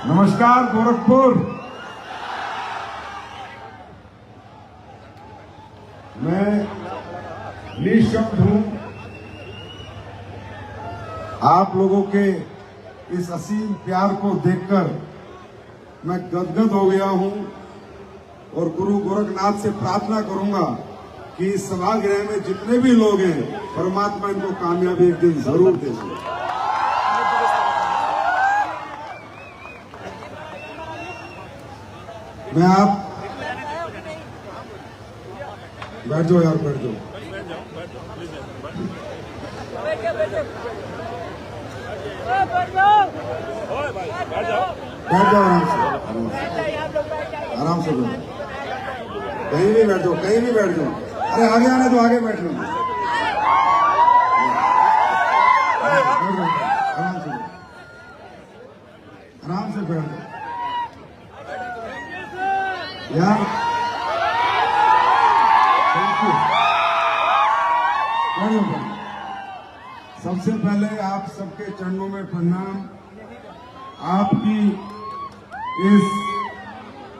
नमस्कार गोरखपुर। मैं निःशब्द हूं। आप लोगों के इस असीम प्यार को देखकर मैं गदगद हो गया हूं और गुरु गोरखनाथ से प्रार्थना करूंगा कि इस सभागृह में जितने भी लोग हैं परमात्मा इनको कामयाबी एक दिन जरूर देंगे। मैं आप बैठ जाओ यार, बैठ जाओ। बैठ जाओ आराम से बैठो। कहीं भी बैठ जाओ, कहीं भी बैठ जाओ। अरे आगे आने तो आगे बैठ लो। आराम से बैठ जाओ यार। सबसे पहले आप सबके चरणों में प्रणाम। आपकी इस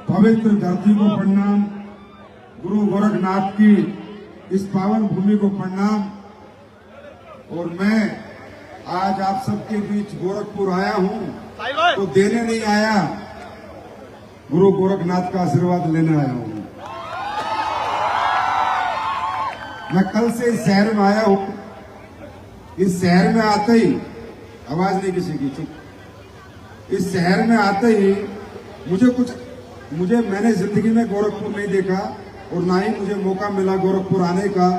पवित्र धरती को प्रणाम। गुरु गोरखनाथ की इस पावन भूमि को प्रणाम। और मैं आज आप सबके बीच गोरखपुर आया हूं तो देने नहीं आया, गुरु गोरखनाथ का आशीर्वाद लेने आया हूं। मैं कल से इस शहर में आया हूं। इस शहर में आते ही, आवाज नहीं किसी की, चुप। इस शहर में आते ही मैंने जिंदगी में गोरखपुर नहीं देखा और ना ही मुझे मौका मिला गोरखपुर आने का।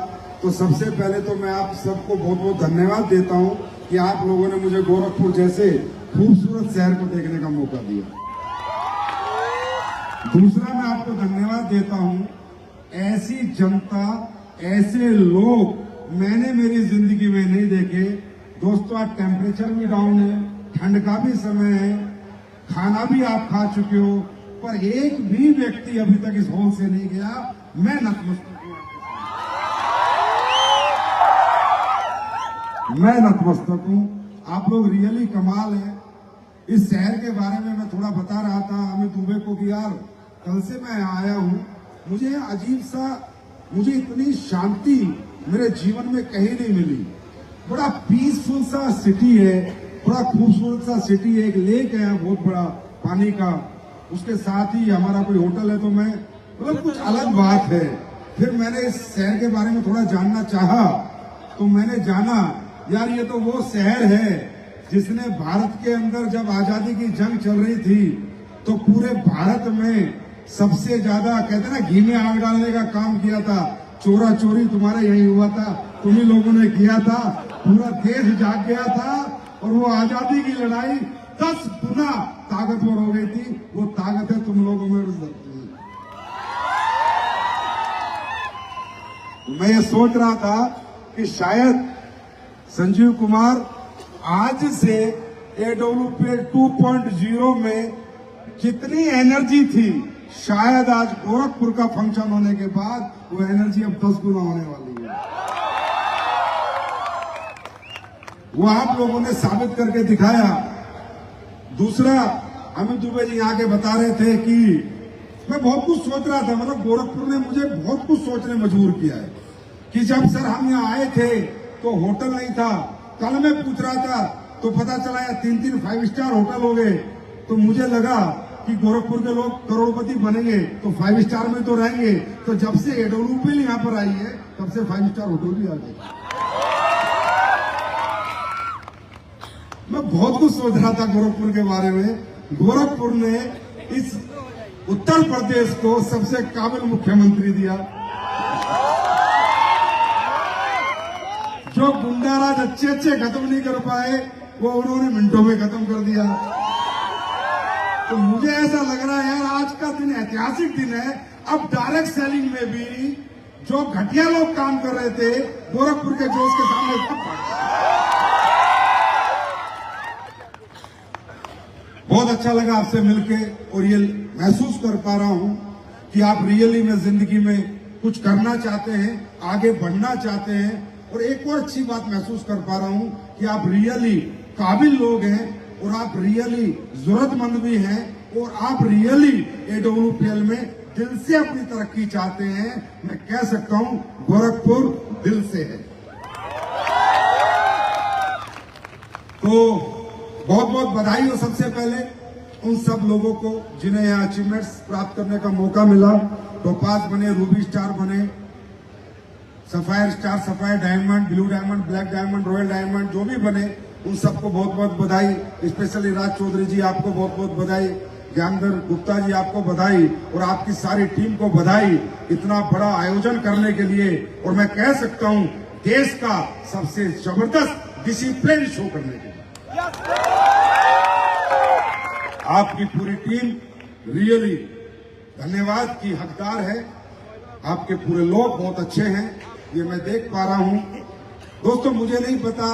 तो सबसे पहले तो मैं आप सबको बहुत बहुत धन्यवाद देता हूं कि आप लोगों ने मुझे गोरखपुर जैसे खूबसूरत शहर को देखने का मौका दिया। दूसरा मैं आपको धन्यवाद देता हूं, ऐसी जनता, ऐसे लोग मैंने मेरी जिंदगी में नहीं देखे। दोस्तों, आज टेम्परेचर भी डाउन है, ठंड का भी समय है, खाना भी आप खा चुके हो, पर एक भी व्यक्ति अभी तक इस हॉल से नहीं गया। मैं नतमस्तक हूं, मैं नतमस्तक हूं। आप लोग रियली कमाल है। इस शहर के बारे में मैं थोड़ा बता रहा था अमित दुबे को कि यार कल से मैं आया हूं, मुझे अजीब सा, मुझे इतनी शांति मेरे जीवन में कहीं नहीं मिली। बड़ा पीसफुल सा सिटी है, बड़ा खूबसूरत सा सिटी है। एक लेक है बहुत बड़ा पानी का, उसके साथ ही हमारा कोई होटल है। तो मैं मतलब कुछ अलग बात है। फिर मैंने इस शहर के बारे में थोड़ा जानना चाहा तो मैंने जाना यार ये तो वो शहर है जिसने भारत के अंदर जब आजादी की जंग चल रही थी तो पूरे भारत में सबसे ज्यादा कहते ना घी में आग डालने का काम किया था। चोरा चोरी तुम्हारे यही हुआ था, तुम ही लोगों ने किया था। पूरा देश जाग गया था और वो आजादी की लड़ाई 10 गुना ताकतवर हो गई थी। वो ताकत है तुम लोगों में। मैं ये सोच रहा था कि शायद संजीव कुमार आज से AWP 2.0 में जितनी एनर्जी थी, शायद आज गोरखपुर का फंक्शन होने के बाद वो एनर्जी अब 10 गुना होने वाली है। वो आप लोगों ने साबित करके दिखाया। दूसरा, अमित दुबे जी आके बता रहे थे कि मैं बहुत कुछ सोच रहा था, मतलब गोरखपुर ने मुझे बहुत कुछ सोचने मजबूर किया है कि जब सर हम यहाँ आए थे तो होटल नहीं था। कल मैं पूछ रहा था तो पता चला यार 3-3 5 स्टार होटल हो गए। तो मुझे लगा कि गोरखपुर के लोग करोड़पति बनेंगे तो 5 स्टार में तो रहेंगे। तो जब से AWP यहाँ पर आई है तब से 5 स्टार होटल भी आ गए। मैं बहुत कुछ सोच रहा था गोरखपुर के बारे में। गोरखपुर ने इस उत्तर प्रदेश को सबसे काबिल मुख्यमंत्री दिया। जो गुंडाराज अच्छे खत्म नहीं कर पाए वो उन्होंने मिनटों में खत्म कर दिया। तो मुझे ऐसा लग रहा है यार आज का दिन ऐतिहासिक दिन है। अब डायरेक्ट सेलिंग में भी जो घटिया लोग काम कर रहे थे गोरखपुर के जोश के सामने सब बहुत अच्छा लगा आपसे मिलके और ये महसूस कर पा रहा हूं कि आप रियली में जिंदगी में कुछ करना चाहते हैं, आगे बढ़ना चाहते हैं। और एक और अच्छी बात महसूस कर पा रहा हूं कि आप रियली काबिल लोग हैं और आप रियली जरूरतमंद भी हैं और आप रियली AWPL में दिल से अपनी तरक्की चाहते हैं, मैं कह सकता हूं गोरखपुर दिल से है। तो बहुत बहुत बधाई हो सबसे पहले उन सब लोगों को जिन्हें यहाँ अचीवमेंट्स प्राप्त करने का मौका मिला। टोपाज बने, रूबी स्टार बने, sapphire star, sapphire diamond, blue diamond, black diamond, royal diamond, जो भी बने उन सबको बहुत बहुत बधाई। स्पेशली राज चौधरी जी आपको बहुत बहुत बधाई, ज्ञानधर गुप्ता जी आपको बधाई और आपकी सारी टीम को बधाई इतना बड़ा आयोजन करने के लिए। और मैं कह सकता हूं देश का सबसे जबरदस्त डिसिप्लिन शो करने के लिए आपकी पूरी टीम रियली धन्यवाद की हकदार है। आपके पूरे लोग बहुत अच्छे हैं, ये मैं देख पा रहा हूं। दोस्तों मुझे नहीं पता,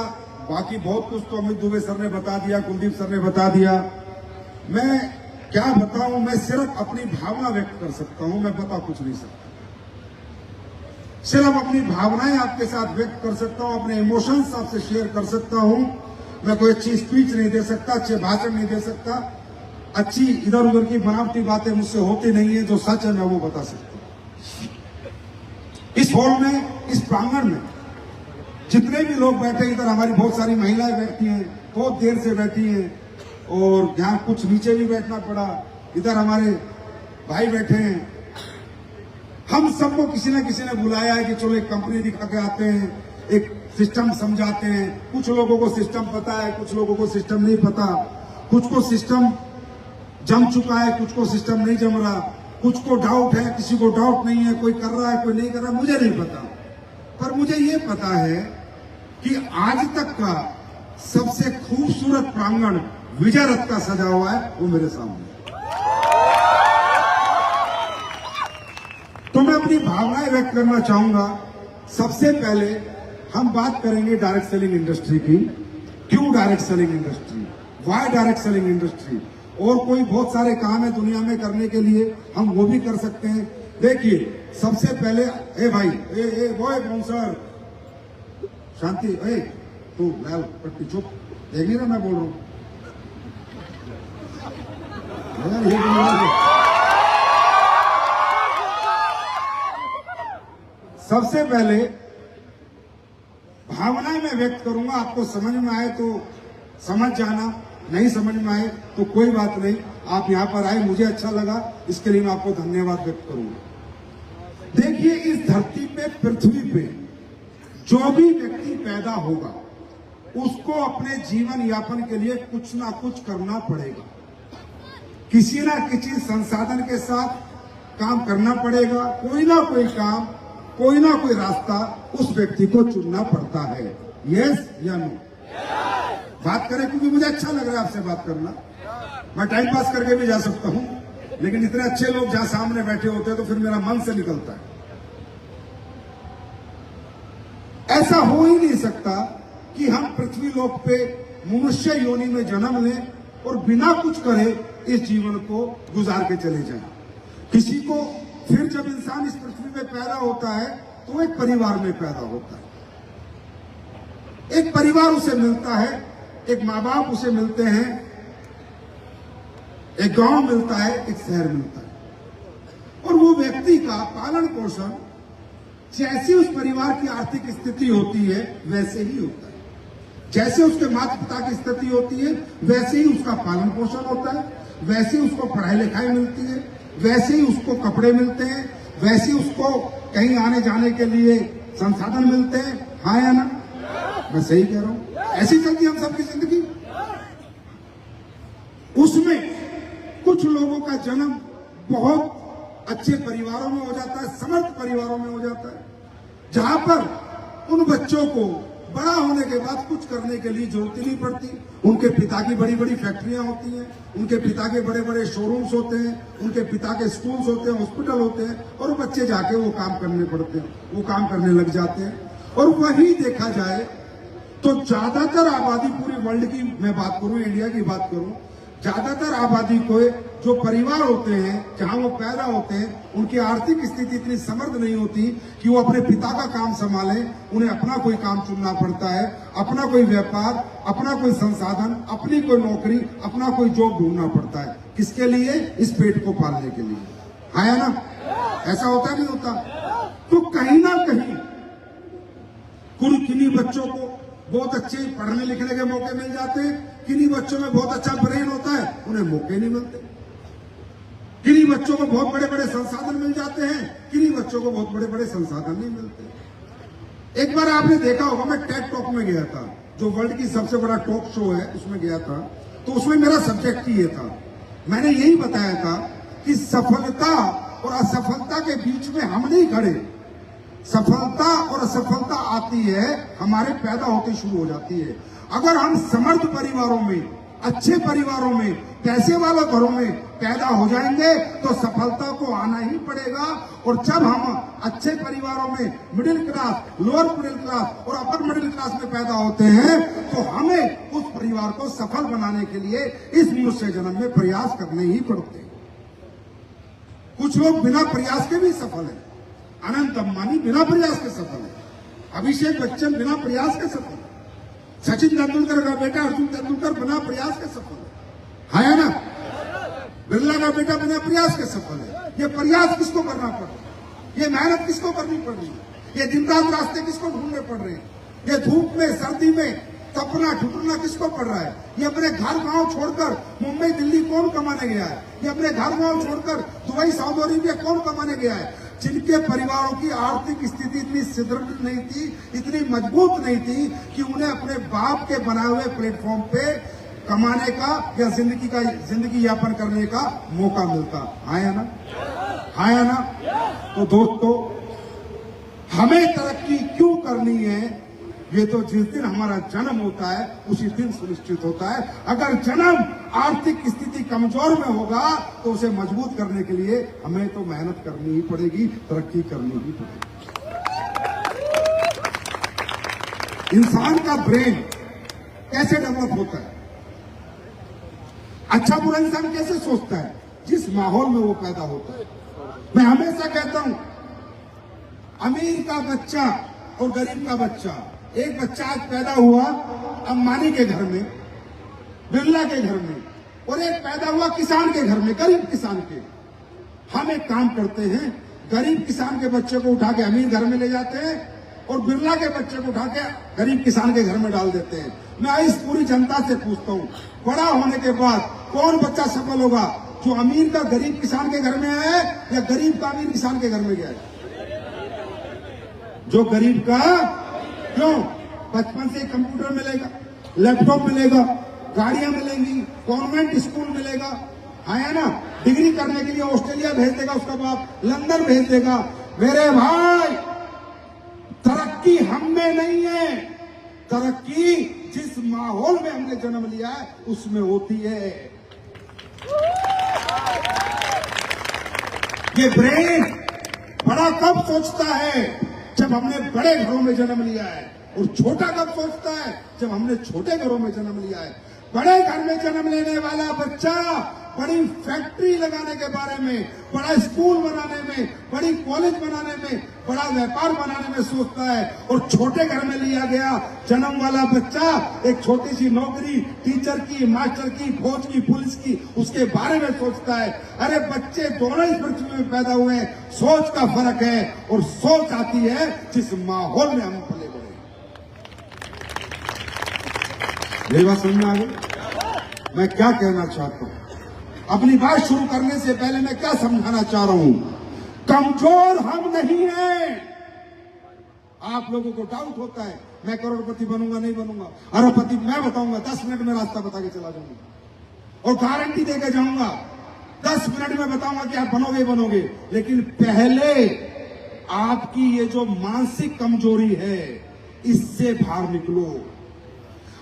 बाकी बहुत कुछ तो अमित दुबे सर ने बता दिया, कुलदीप सर ने बता दिया, मैं क्या बताऊं। मैं सिर्फ अपनी भावना व्यक्त कर सकता हूं, मैं बता कुछ नहीं सकता। सिर्फ अपनी भावनाएं आपके साथ व्यक्त कर सकता हूं, अपने इमोशंस आपसे शेयर कर सकता हूं। मैं कोई अच्छी स्पीच नहीं दे सकता, अच्छे भाषण नहीं दे सकता, अच्छी इधर उधर की बनावटी बातें मुझसे होती नहीं है। जो सच है मैं वो बता सकता हूं। इस हॉल में, इस प्रांगण में जितने भी लोग बैठे, इधर हमारी बहुत सारी महिलाएं बैठी हैं, बहुत देर से बैठी हैं और यहाँ कुछ नीचे भी बैठना पड़ा, इधर हमारे भाई बैठे हैं। हम सबको किसी न किसी ने बुलाया है कि चलो एक कंपनी दिखा के आते हैं, एक सिस्टम समझाते हैं। कुछ लोगों को सिस्टम पता है, कुछ लोगों को सिस्टम नहीं पता, कुछ को सिस्टम जम चुका है, कुछ को सिस्टम नहीं जम रहा, कुछ को डाउट है, किसी को डाउट नहीं है, कोई कर रहा है कोई नहीं कर रहा, मुझे नहीं पता। पर मुझे ये पता है कि आज तक का सबसे खूबसूरत प्रांगण विजय रथ का सजा हुआ है, वो मेरे सामने। तो मैं अपनी भावनाएं व्यक्त करना चाहूंगा। सबसे पहले हम बात करेंगे डायरेक्ट सेलिंग इंडस्ट्री की। क्यों direct selling industry, why direct selling industry. और कोई बहुत सारे काम है दुनिया में करने के लिए, हम वो भी कर सकते हैं। देखिए सबसे पहले, ए भाई, ए बॉय बाउंसर, शांति, ए तू लाल पट्टी चुप, देख नहीं रहा मैं बोल रहा हूं यार। सबसे पहले भावनाएं मैं व्यक्त करूंगा, आपको समझ में आए तो समझ जाना, नहीं समझ में आए तो कोई बात नहीं। आप यहां पर आए, मुझे अच्छा लगा, इसके लिए मैं आपको धन्यवाद व्यक्त करूंगा। देखिए इस धरती पे, पृथ्वी पे जो भी व्यक्ति पैदा होगा उसको अपने जीवन यापन के लिए कुछ ना कुछ करना पड़ेगा, किसी ना किसी संसाधन के साथ काम करना पड़ेगा, कोई ना कोई काम, कोई ना कोई रास्ता उस व्यक्ति को चुनना पड़ता है। यस या नो? बात करें क्योंकि मुझे अच्छा लग रहा है आपसे बात करना। मैं टाइम पास करके भी जा सकता हूं, लेकिन इतने अच्छे लोग जहां सामने बैठे होते हैं तो फिर मेरा मन से निकलता है। ऐसा हो ही नहीं सकता कि हम पृथ्वी लोक पे मनुष्य योनि में जन्म लें और बिना कुछ करे इस जीवन को गुजार के चले जाएं। किसी को फिर जब इंसान इस पृथ्वी पे पैदा होता है तो एक परिवार में पैदा होता है, एक परिवार उसे मिलता है, एक माँ बाप उसे मिलते हैं, एक गांव मिलता है, एक शहर मिलता है। और वो व्यक्ति का पालन पोषण जैसी उस परिवार की आर्थिक स्थिति होती है वैसे ही होता है, जैसे उसके माता पिता की स्थिति होती है वैसे ही उसका पालन पोषण होता है, वैसे ही उसको पढ़ाई लिखाई मिलती है, वैसे ही उसको कपड़े मिलते हैं, वैसे ही उसको कहीं आने जाने के लिए संसाधन मिलते हैं। हाँ या ना? मैं सही कह रहा हूं? ऐसी चलती हम सबकी जिंदगी। उसमें कुछ लोगों का जन्म बहुत अच्छे परिवारों में हो जाता है, समर्थ परिवारों में हो जाता है, जहां पर उन बच्चों को बड़ा होने के बाद कुछ करने के लिए जरूरत ही नहीं पड़ती। उनके पिता की बड़ी बड़ी फैक्ट्रियां होती हैं, उनके पिता के बड़े बड़े शोरूम्स होते हैं, उनके पिता के स्कूल्स होते हैं, हॉस्पिटल होते हैं, और बच्चे जाके वो काम करने पड़ते हैं, वो काम करने लग जाते हैं। और वही देखा जाए तो ज्यादातर आबादी, पूरी वर्ल्ड की मैं बात करूं, इंडिया की बात करूं, ज्यादातर आबादी को जो परिवार होते हैं जहां वो पैदा होते हैं, उनकी आर्थिक स्थिति इतनी समृद्ध नहीं होती कि वो अपने पिता का काम संभाले। उन्हें अपना कोई काम चुनना पड़ता है, अपना कोई व्यापार, अपना कोई संसाधन, अपनी कोई नौकरी, अपना कोई जॉब ढूंढना पड़ता है। किसके लिए? इस पेट को पालने के लिए। है ना? ऐसा होता नहीं होता? तो कहीं ना कहीं किन्हीं बच्चों को बहुत अच्छे पढ़ने लिखने के मौके मिल जाते हैं, किन्हीं बच्चों में बहुत अच्छा ब्रेन होता है, उन्हें मौके नहीं मिलते। किन्हीं बच्चों को बहुत बड़े बड़े संसाधन मिल जाते हैं, किन्हीं बच्चों को बहुत बड़े बड़े संसाधन नहीं मिलते। एक बार आपने देखा होगा, मैं टेड टॉक में गया था, जो वर्ल्ड की सबसे बड़ा टॉक शो है, उसमें गया था। तो उसमें मेरा सब्जेक्ट ही ये था, मैंने यही बताया था कि सफलता और असफलता के बीच में हम नहीं खड़े। सफलता और असफलता आती है, हमारे पैदा होते शुरू हो जाती है। अगर हम समर्थ परिवारों में, अच्छे परिवारों में, पैसे वाले घरों में पैदा हो जाएंगे तो सफलता को आना ही पड़ेगा। और जब हम अच्छे परिवारों में, middle class, lower middle class और अपर मिडिल क्लास में पैदा होते हैं, तो हमें उस परिवार को सफल बनाने के लिए इस मनुष्य जन्म में प्रयास करने ही पड़ते हैं। कुछ लोग बिना प्रयास के भी सफल हैं। अनंत अंबानी बिना प्रयास के सफल है, अभिषेक बच्चन बिना प्रयास के सफल है, सचिन तेंदुलकर का बेटा अर्जुन तेंदुलकर बिना प्रयास के सफल है ना? बिरला का बेटा बिना प्रयास के सफल है। ये प्रयास किसको करना पड़ रहा है? ये मेहनत किसको करनी पड़ रही है? ये दिन रात रास्ते किसको ढूंढने पड़ रहे हैं? ये धूप में, सर्दी में तपना ठुकरना किसको पड़ रहा है? ये अपने घर गांव छोड़कर मुंबई दिल्ली कौन कमाने गया है? ये अपने घर गांव छोड़कर दुबई सऊदी अरेबिया कौन कमाने गया है? जिनके परिवारों की आर्थिक स्थिति इतनी सुदृढ़ नहीं थी, इतनी मजबूत नहीं थी कि उन्हें अपने बाप के बनाए हुए प्लेटफॉर्म पे कमाने का या जिंदगी यापन करने का मौका मिलता। आया ना? आया ना? तो दोस्तों, हमें तरक्की क्यों करनी है? ये तो जिस दिन हमारा जन्म होता है उसी दिन सुनिश्चित होता है। अगर जन्म आर्थिक स्थिति कमजोर में होगा तो उसे मजबूत करने के लिए हमें तो मेहनत करनी ही पड़ेगी, तरक्की करनी ही पड़ेगी। इंसान का ब्रेन कैसे डेवलप होता है? अच्छा बुरा इंसान कैसे सोचता है? जिस माहौल में वो पैदा होता है। मैं हमेशा कहता हूं, अमीर का बच्चा और गरीब का बच्चा, एक बच्चा आज पैदा हुआ अंबानी के घर में, बिरला के घर में, और एक पैदा हुआ किसान के घर में, गरीब किसान के। हम एक काम करते हैं, गरीब किसान के बच्चे को उठा के अमीर घर में ले जाते हैं और बिरला के बच्चे को उठा के गरीब किसान के घर में डाल देते हैं। मैं इस पूरी जनता से पूछता हूं, बड़ा होने के बाद कौन बच्चा सफल होगा? जो अमीर का गरीब किसान के घर में है या गरीब का अमीर किसान के घर में गया है? जो गरीब का। क्यों? बचपन से कंप्यूटर मिलेगा, लैपटॉप मिलेगा, गाड़ियां मिलेंगी, गवर्नमेंट स्कूल मिलेगा, है ना? डिग्री करने के लिए ऑस्ट्रेलिया भेज देगा उसका बाप, लंदन भेज देगा। मेरे भाई, तरक्की हम में नहीं है, तरक्की जिस माहौल में हमने जन्म लिया है उसमें होती है। ये ब्रेन बड़ा कब सोचता है? जब हमने बड़े घरों में जन्म लिया है। और छोटा कब सोचता है? जब हमने छोटे घरों में जन्म लिया है। बड़े घर में जन्म लेने वाला बच्चा बड़ी फैक्ट्री लगाने के बारे में, बड़ा स्कूल बनाने में, बड़ी कॉलेज बनाने में, बड़ा व्यापार बनाने में सोचता है। और छोटे घर में लिया गया जन्म वाला बच्चा एक छोटी सी नौकरी, टीचर की, मास्टर की, फौज की, पुलिस की, उसके बारे में सोचता है। अरे बच्चे दोनों इस पृथ्वी में पैदा हुए हैं, सोच का फर्क है। और सोच आती है जिस माहौल में हम पले बड़े। मेरी बात समझ में आ गई? मैं क्या कहना चाहता हूं? अपनी बात शुरू करने से पहले मैं क्या समझाना चाह रहा हूं? कमजोर हम नहीं हैं। आप लोगों को डाउट होता है मैं करोड़पति बनूंगा नहीं बनूंगा, अरबपति मैं बताऊंगा, 10 मिनट में रास्ता बता के चला जाऊंगा और गारंटी देके जाऊंगा, 10 मिनट में बताऊंगा कि आप बनोगे बनोगे। लेकिन पहले आपकी ये जो मानसिक कमजोरी है इससे बाहर निकलो।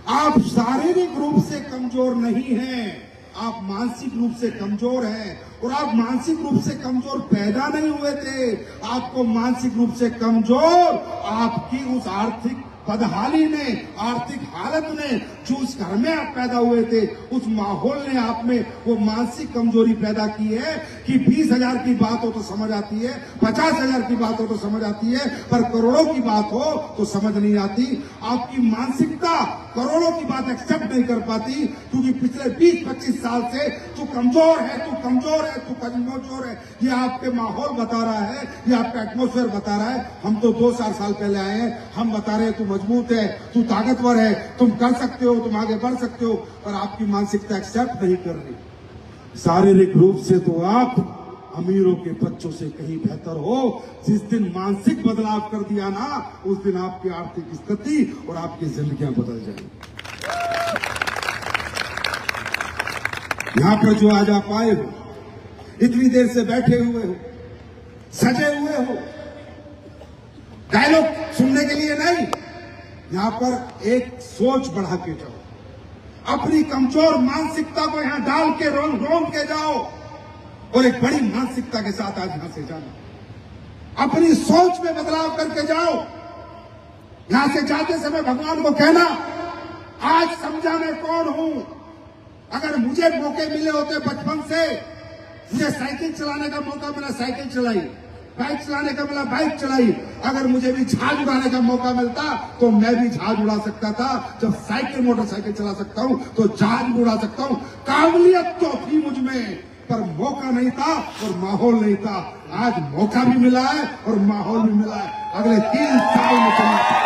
आप शारीरिक रूप से कमजोर नहीं हैं, आप मानसिक रूप से कमजोर हैं। और आप मानसिक रूप से कमजोर पैदा नहीं हुए थे, आपको मानसिक रूप से कमजोर आपकी उस आर्थिक बदहाली ने, आर्थिक हालत ने जो उस घर में आप पैदा हुए थे, उस माहौल ने आप में वो मानसिक कमजोरी पैदा की है कि 20,000 की बात हो तो समझ आती है, 50,000 की बात हो तो समझ आती है, पर करोड़ों की बात हो तो समझ नहीं आती। आपकी मानसिकता करोड़ों की बात एक्सेप्ट नहीं कर पाती, क्योंकि पिछले 20-25 साल से तू कमजोर है, तू कमजोर है, तू कमजोर है, ये आपके माहौल बता रहा है, ये आपका एटमोस्फेयर बता रहा है। हम तो 2-4 साल पहले आए हैं, हम बता रहे हैं तू मजबूत है, तू ताकतवर है, तुम कर सकते हो, तुम आगे बढ़ सकते हो, पर आपकी मानसिकता एक्सेप्ट नहीं कर रही। शारीरिक रूप से तो आप अमीरों के बच्चों से कहीं बेहतर हो। जिस दिन मानसिक बदलाव कर दिया ना, उस दिन आपकी आर्थिक स्थिति और आपकी जिंदगियां बदल जाएंगी। यहां पर जो आज आप आए हो, इतनी देर से बैठे हुए हो, सजे हुए हो, डायलॉग सुनने के लिए नहीं, यहां पर एक सोच बढ़ा के जाओ, अपनी कमजोर मानसिकता को यहां डाल के रोम के जाओ और एक बड़ी मानसिकता के साथ आज यहां से जाना, अपनी सोच में बदलाव करके जाओ। यहां से जाते समय भगवान को कहना, आज समझा मैं कौन हूं। अगर मुझे मौके मिले होते बचपन से, मुझे साइकिल चलाने का मौका मिला साइकिल चलाई, बाइक चलाने का मिला बाइक चलाई, अगर मुझे भी जहाज उड़ाने का मौका मिलता तो मैं भी जहाज उड़ा सकता था। जब साइकिल मोटरसाइकिल चला सकता हूं तो जहाज उड़ा सकता हूं। काबिलियत तो थी मुझ में, पर मौका नहीं था और माहौल नहीं था। आज मौका भी मिला है और माहौल भी मिला है। अगले 3 साल में चलना।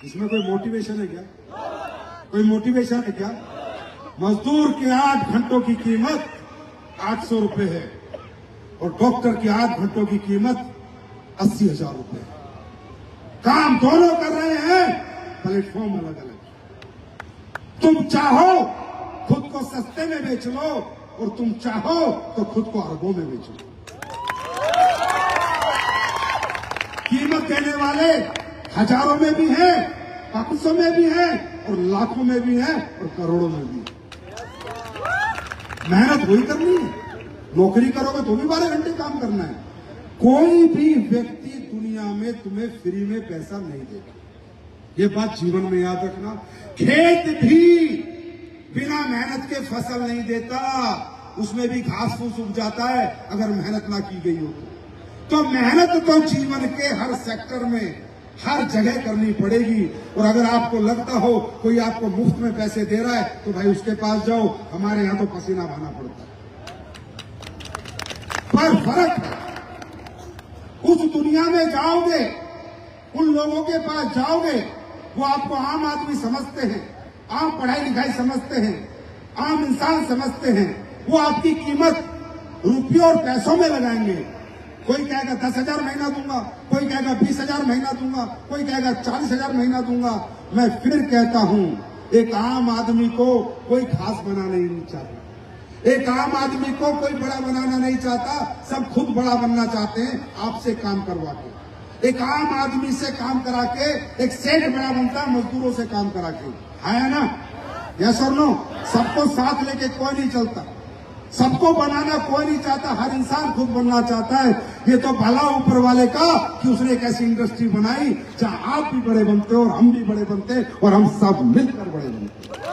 इसमें कोई मोटिवेशन है क्या? कोई मोटिवेशन है क्या? मजदूर के 8 घंटों की कीमत 800 रुपए है और डॉक्टर के 8 घंटों की कीमत 80,000 रुपए है। काम दोनों कर रहे हैं, प्लेटफॉर्म अलग अलग। तुम चाहो खुद को सस्ते में बेच लो और तुम चाहो तो खुद को अरबों में बेच लो। कीमत देने वाले हजारों में भी हैं, 500 में भी हैं और लाखों में भी हैं और करोड़ों में भी हैं। मेहनत वही करनी है। नौकरी करोगे तो भी 12 घंटे काम करना है। कोई भी व्यक्ति दुनिया में तुम्हें फ्री में पैसा नहीं देगा, ये बात जीवन में याद रखना। खेत भी बिना मेहनत के फसल नहीं देता, उसमें भी घास फूस उग जाता है अगर मेहनत ना की गई हो तो मेहनत तो जीवन के हर सेक्टर में हर जगह करनी पड़ेगी। और अगर आपको लगता हो कोई आपको मुफ्त में पैसे दे रहा है तो भाई उसके पास जाओ, हमारे यहां तो पसीना बहाना पड़ता है। पर फर्क है, उस दुनिया में जाओगे, उन लोगों के पास जाओगे, वो आपको आम आदमी समझते हैं, आम पढ़ाई लिखाई समझते हैं, आम इंसान समझते हैं। वो आपकी कीमत रुपयों और पैसों में लगाएंगे। कोई कहेगा 10,000 महीना दूंगा, कोई कहेगा 20,000 महीना दूंगा, कोई कहेगा 40,000 महीना दूंगा। मैं फिर कहता हूं, एक आम आदमी को कोई खास बनाना ही नहीं चाहता, एक आम आदमी को कोई बड़ा बनाना नहीं चाहता। सब खुद बड़ा बनना चाहते हैं आपसे काम करवा के। एक आम आदमी से काम करा के एक सेठ बड़ा बनता है, मजदूरों से काम करा के, है ना? यस और नो? सबको साथ लेके कोई नहीं चलता, सबको बनाना कोई नहीं चाहता, हर इंसान खुद बनना चाहता है। ये तो भला ऊपर वाले का कि उसने एक ऐसी इंडस्ट्री बनाई जहां आप भी बड़े बनते हो और हम भी बड़े बनते और हम सब मिलकर बड़े बनते।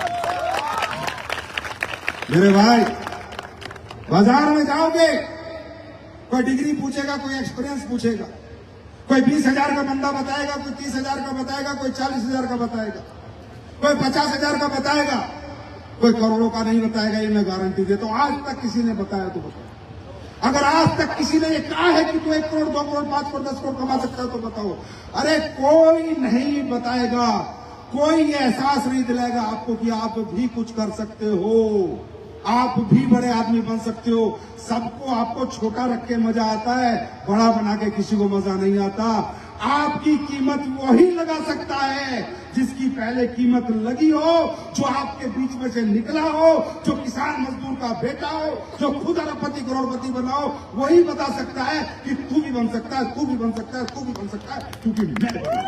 मेरे भाई, बाजार में जाओगे, कोई डिग्री पूछेगा, कोई एक्सपीरियंस पूछेगा, कोई 20,000 का बंदा बताएगा, कोई 30,000 का बताएगा, कोई 40,000 का बताएगा, कोई 50,000 का बताएगा, कोई करोड़ों का नहीं बताएगा। ये मैं गारंटी देता हूं। आज तक किसी ने बताया तो बताओ। अगर आज तक किसी ने ये कहा है कि तू 1 करोड़ 2 करोड़ 5 करोड़ 10 करोड़ कमा सकता है तो बताओ। अरे कोई नहीं बताएगा, कोई ये एहसास नहीं दिलाएगा आपको कि आप भी कुछ कर सकते हो, आप भी बड़े आदमी बन सकते हो। सबको आपको छोटा रख के मजा आता है, बड़ा बना के किसी को मजा नहीं आता। आपकी कीमत वही लगा सकता है जिसकी पहले कीमत लगी हो, जो आपके बीच में से निकला हो, जो किसान मजदूर का बेटा हो, जो खुद अरबपति करोड़पति बना हो। वही बता सकता है कि तू भी बन सकता है, तू भी बन सकता है, तू भी बन सकता है, क्योंकि मैं बना।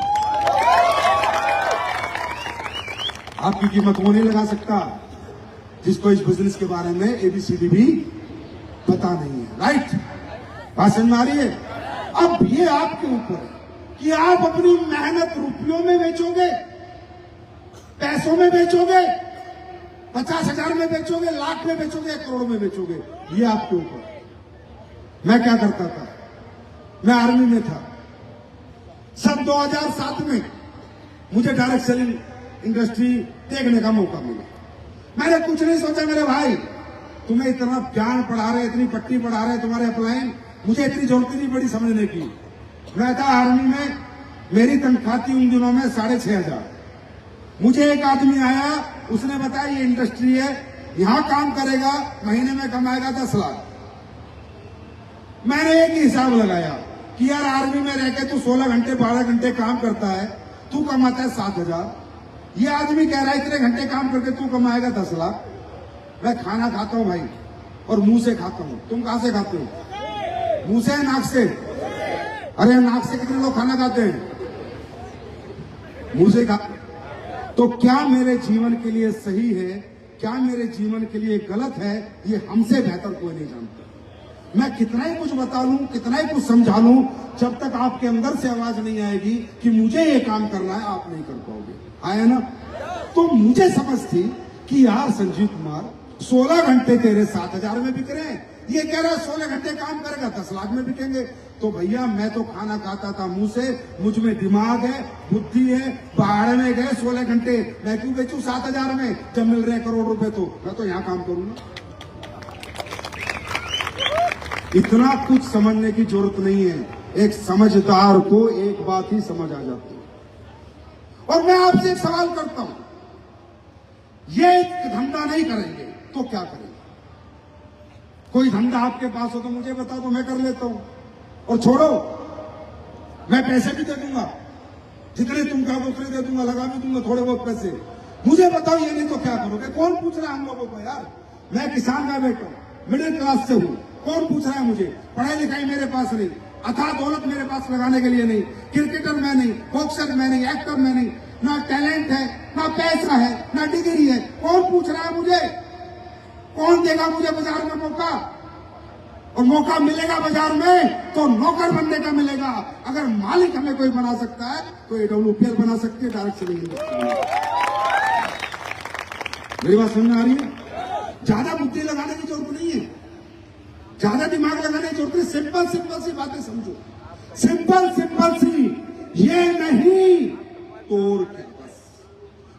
आपकी कीमत वो नहीं लगा सकता जिसको इस बिजनेस के बारे में ABCD भी पता नहीं है। राइट? बात समझ में आ रही है? अब ये आपके ऊपर है, कि आप अपनी मेहनत रुपयों में बेचोगे, पैसों में बेचोगे, 50,000 में बेचोगे, लाख में बेचोगे, 1 करोड़ में बेचोगे, ये आपके ऊपर। मैं क्या करता था, मैं आर्मी में था। सन 2007 में मुझे डायरेक्ट सेलिंग इंडस्ट्री देखने का मौका मिला। मैंने कुछ नहीं सोचा, मेरे भाई तुम्हें इतना ज्ञान पढ़ा रहे, इतनी पट्टी पढ़ा रहे तुम्हारे अपलाइन, मुझे इतनी जरूरत नहीं पड़ी समझने की। मैं था आर्मी में, मेरी तनख्वाह थी उन दिनों में 6,500। मुझे एक आदमी आया, उसने बताया ये इंडस्ट्री है, यहां काम करेगा, महीने में कमाएगा 10 लाख। मैंने एक ही हिसाब लगाया कि यार आर्मी में रह के तू 16 घंटे 12 घंटे काम करता है, तू कमाता है 7,000। ये आदमी कह रहा है इतने घंटे काम करके तू कमाएगा 10 लाख। मैं खाना खाता हूं भाई, और मुंह से खाता हूं। तुम कहां से खाते हो? मुंह से, नाक से? अरे नाक से कितने लोग खाना खाते हैं? मुंह से खाते। तो क्या मेरे जीवन के लिए सही है, क्या मेरे जीवन के लिए गलत है, ये हमसे बेहतर कोई नहीं जानता। मैं कितना ही कुछ बता लूं, कितना ही कुछ समझा लूं, जब तक आपके अंदर से आवाज नहीं आएगी कि मुझे ये काम करना है, आप नहीं कर पाओगे। आया ना? तो मुझे समझ थी कि यार संजीव कुमार 16 घंटे तेरे 7,000 में बिक रहे हैं, ये कह रहा है 16 घंटे काम करेगा 10 लाख में बिकेंगे। तो भैया मैं तो खाना खाता था मुंह से, मुझ में दिमाग है, बुद्धि है, पहाड़ में गए 16 घंटे, मैं क्यों बेचूं 7,000 में जब मिल रहे करोड़ रुपए? तो मैं तो यहां काम करूंगा। इतना कुछ समझने की जरूरत नहीं है, एक समझदार को एक बात ही समझ आ जाती है। और मैं आपसे एक सवाल करता हूं, ये धंधा नहीं करेंगे तो क्या करेंगे? कोई धंधा आपके पास हो तो मुझे बता दो, मैं कर लेता हूं। और छोड़ो, मैं पैसे भी दे दूंगा, जितने तुम कहोगे उतने दे दूंगा, लगा भी दूंगा थोड़े बहुत पैसे। मुझे बताओ ये नहीं तो क्या करोगे? कौन पूछ रहा है हम लोगों को? यार मैं किसान का बेटा हूं, मिडिल क्लास से हूं, कौन पूछ रहा है मुझे? पढ़ाई लिखाई मेरे पास नहीं, अथाह दौलत मेरे पास लगाने के लिए नहीं, क्रिकेटर मैं नहीं, बॉक्सर मैं नहीं, एक्टर मैं नहीं, ना टैलेंट है, ना पैसा है, ना डिग्री है। कौन पूछ रहा है मुझे? कौन देगा मुझे बाजार में मौका? और मौका मिलेगा बाजार में तो नौकर बनने का मिलेगा। अगर मालिक हमें कोई बना सकता है तो AWPL बना सकती है, डायरेक्ट सेलिंग इंडस्ट्री। मेरी बात समझ में आ रही है? ज्यादा बुद्धि लगाने की जरूरत नहीं है, ज्यादा दिमाग लगाने की जरूरत नहीं। सिंपल सिंपल सी बातें समझो, सिंपल सिंपल सी, ये नहीं तो और क्या। बस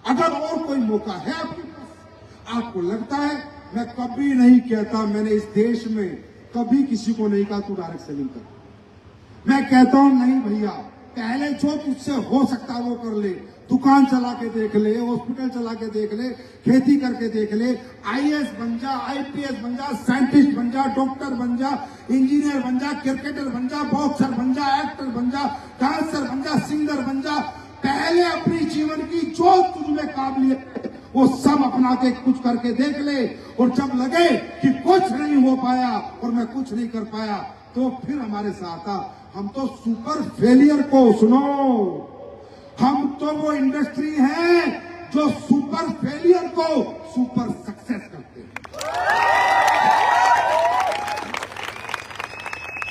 अगर और कोई मौका है आपके पास, आपको लगता है, मैं कभी नहीं कहता, मैंने इस देश में कभी किसी को नहीं कहा तू डायरेक्ट सेलिंग कर। मैं कहता हूं नहीं भैया, पहले जो तुझसे हो सकता है वो कर ले। दुकान चला के देख ले, हॉस्पिटल चला के देख ले, खेती करके देख ले, IAS बन जा, IPS बन जा, साइंटिस्ट बन जा, डॉक्टर बन जा, इंजीनियर बन जा, क्रिकेटर बन जा, बॉक्सर बन जा, एक्टर बन जा, डांसर बन जा, सिंगर बन जा। पहले अपनी जीवन की जो तुझमें काबिलियत वो सब अपना के कुछ करके देख ले, और जब लगे कि कुछ नहीं हो पाया और मैं कुछ नहीं कर पाया, तो फिर हमारे साथ आ। हम तो सुपर फेलियर को सुनो, हम तो वो इंडस्ट्री है जो सुपर फेलियर को सुपर सक्सेस करते हैं।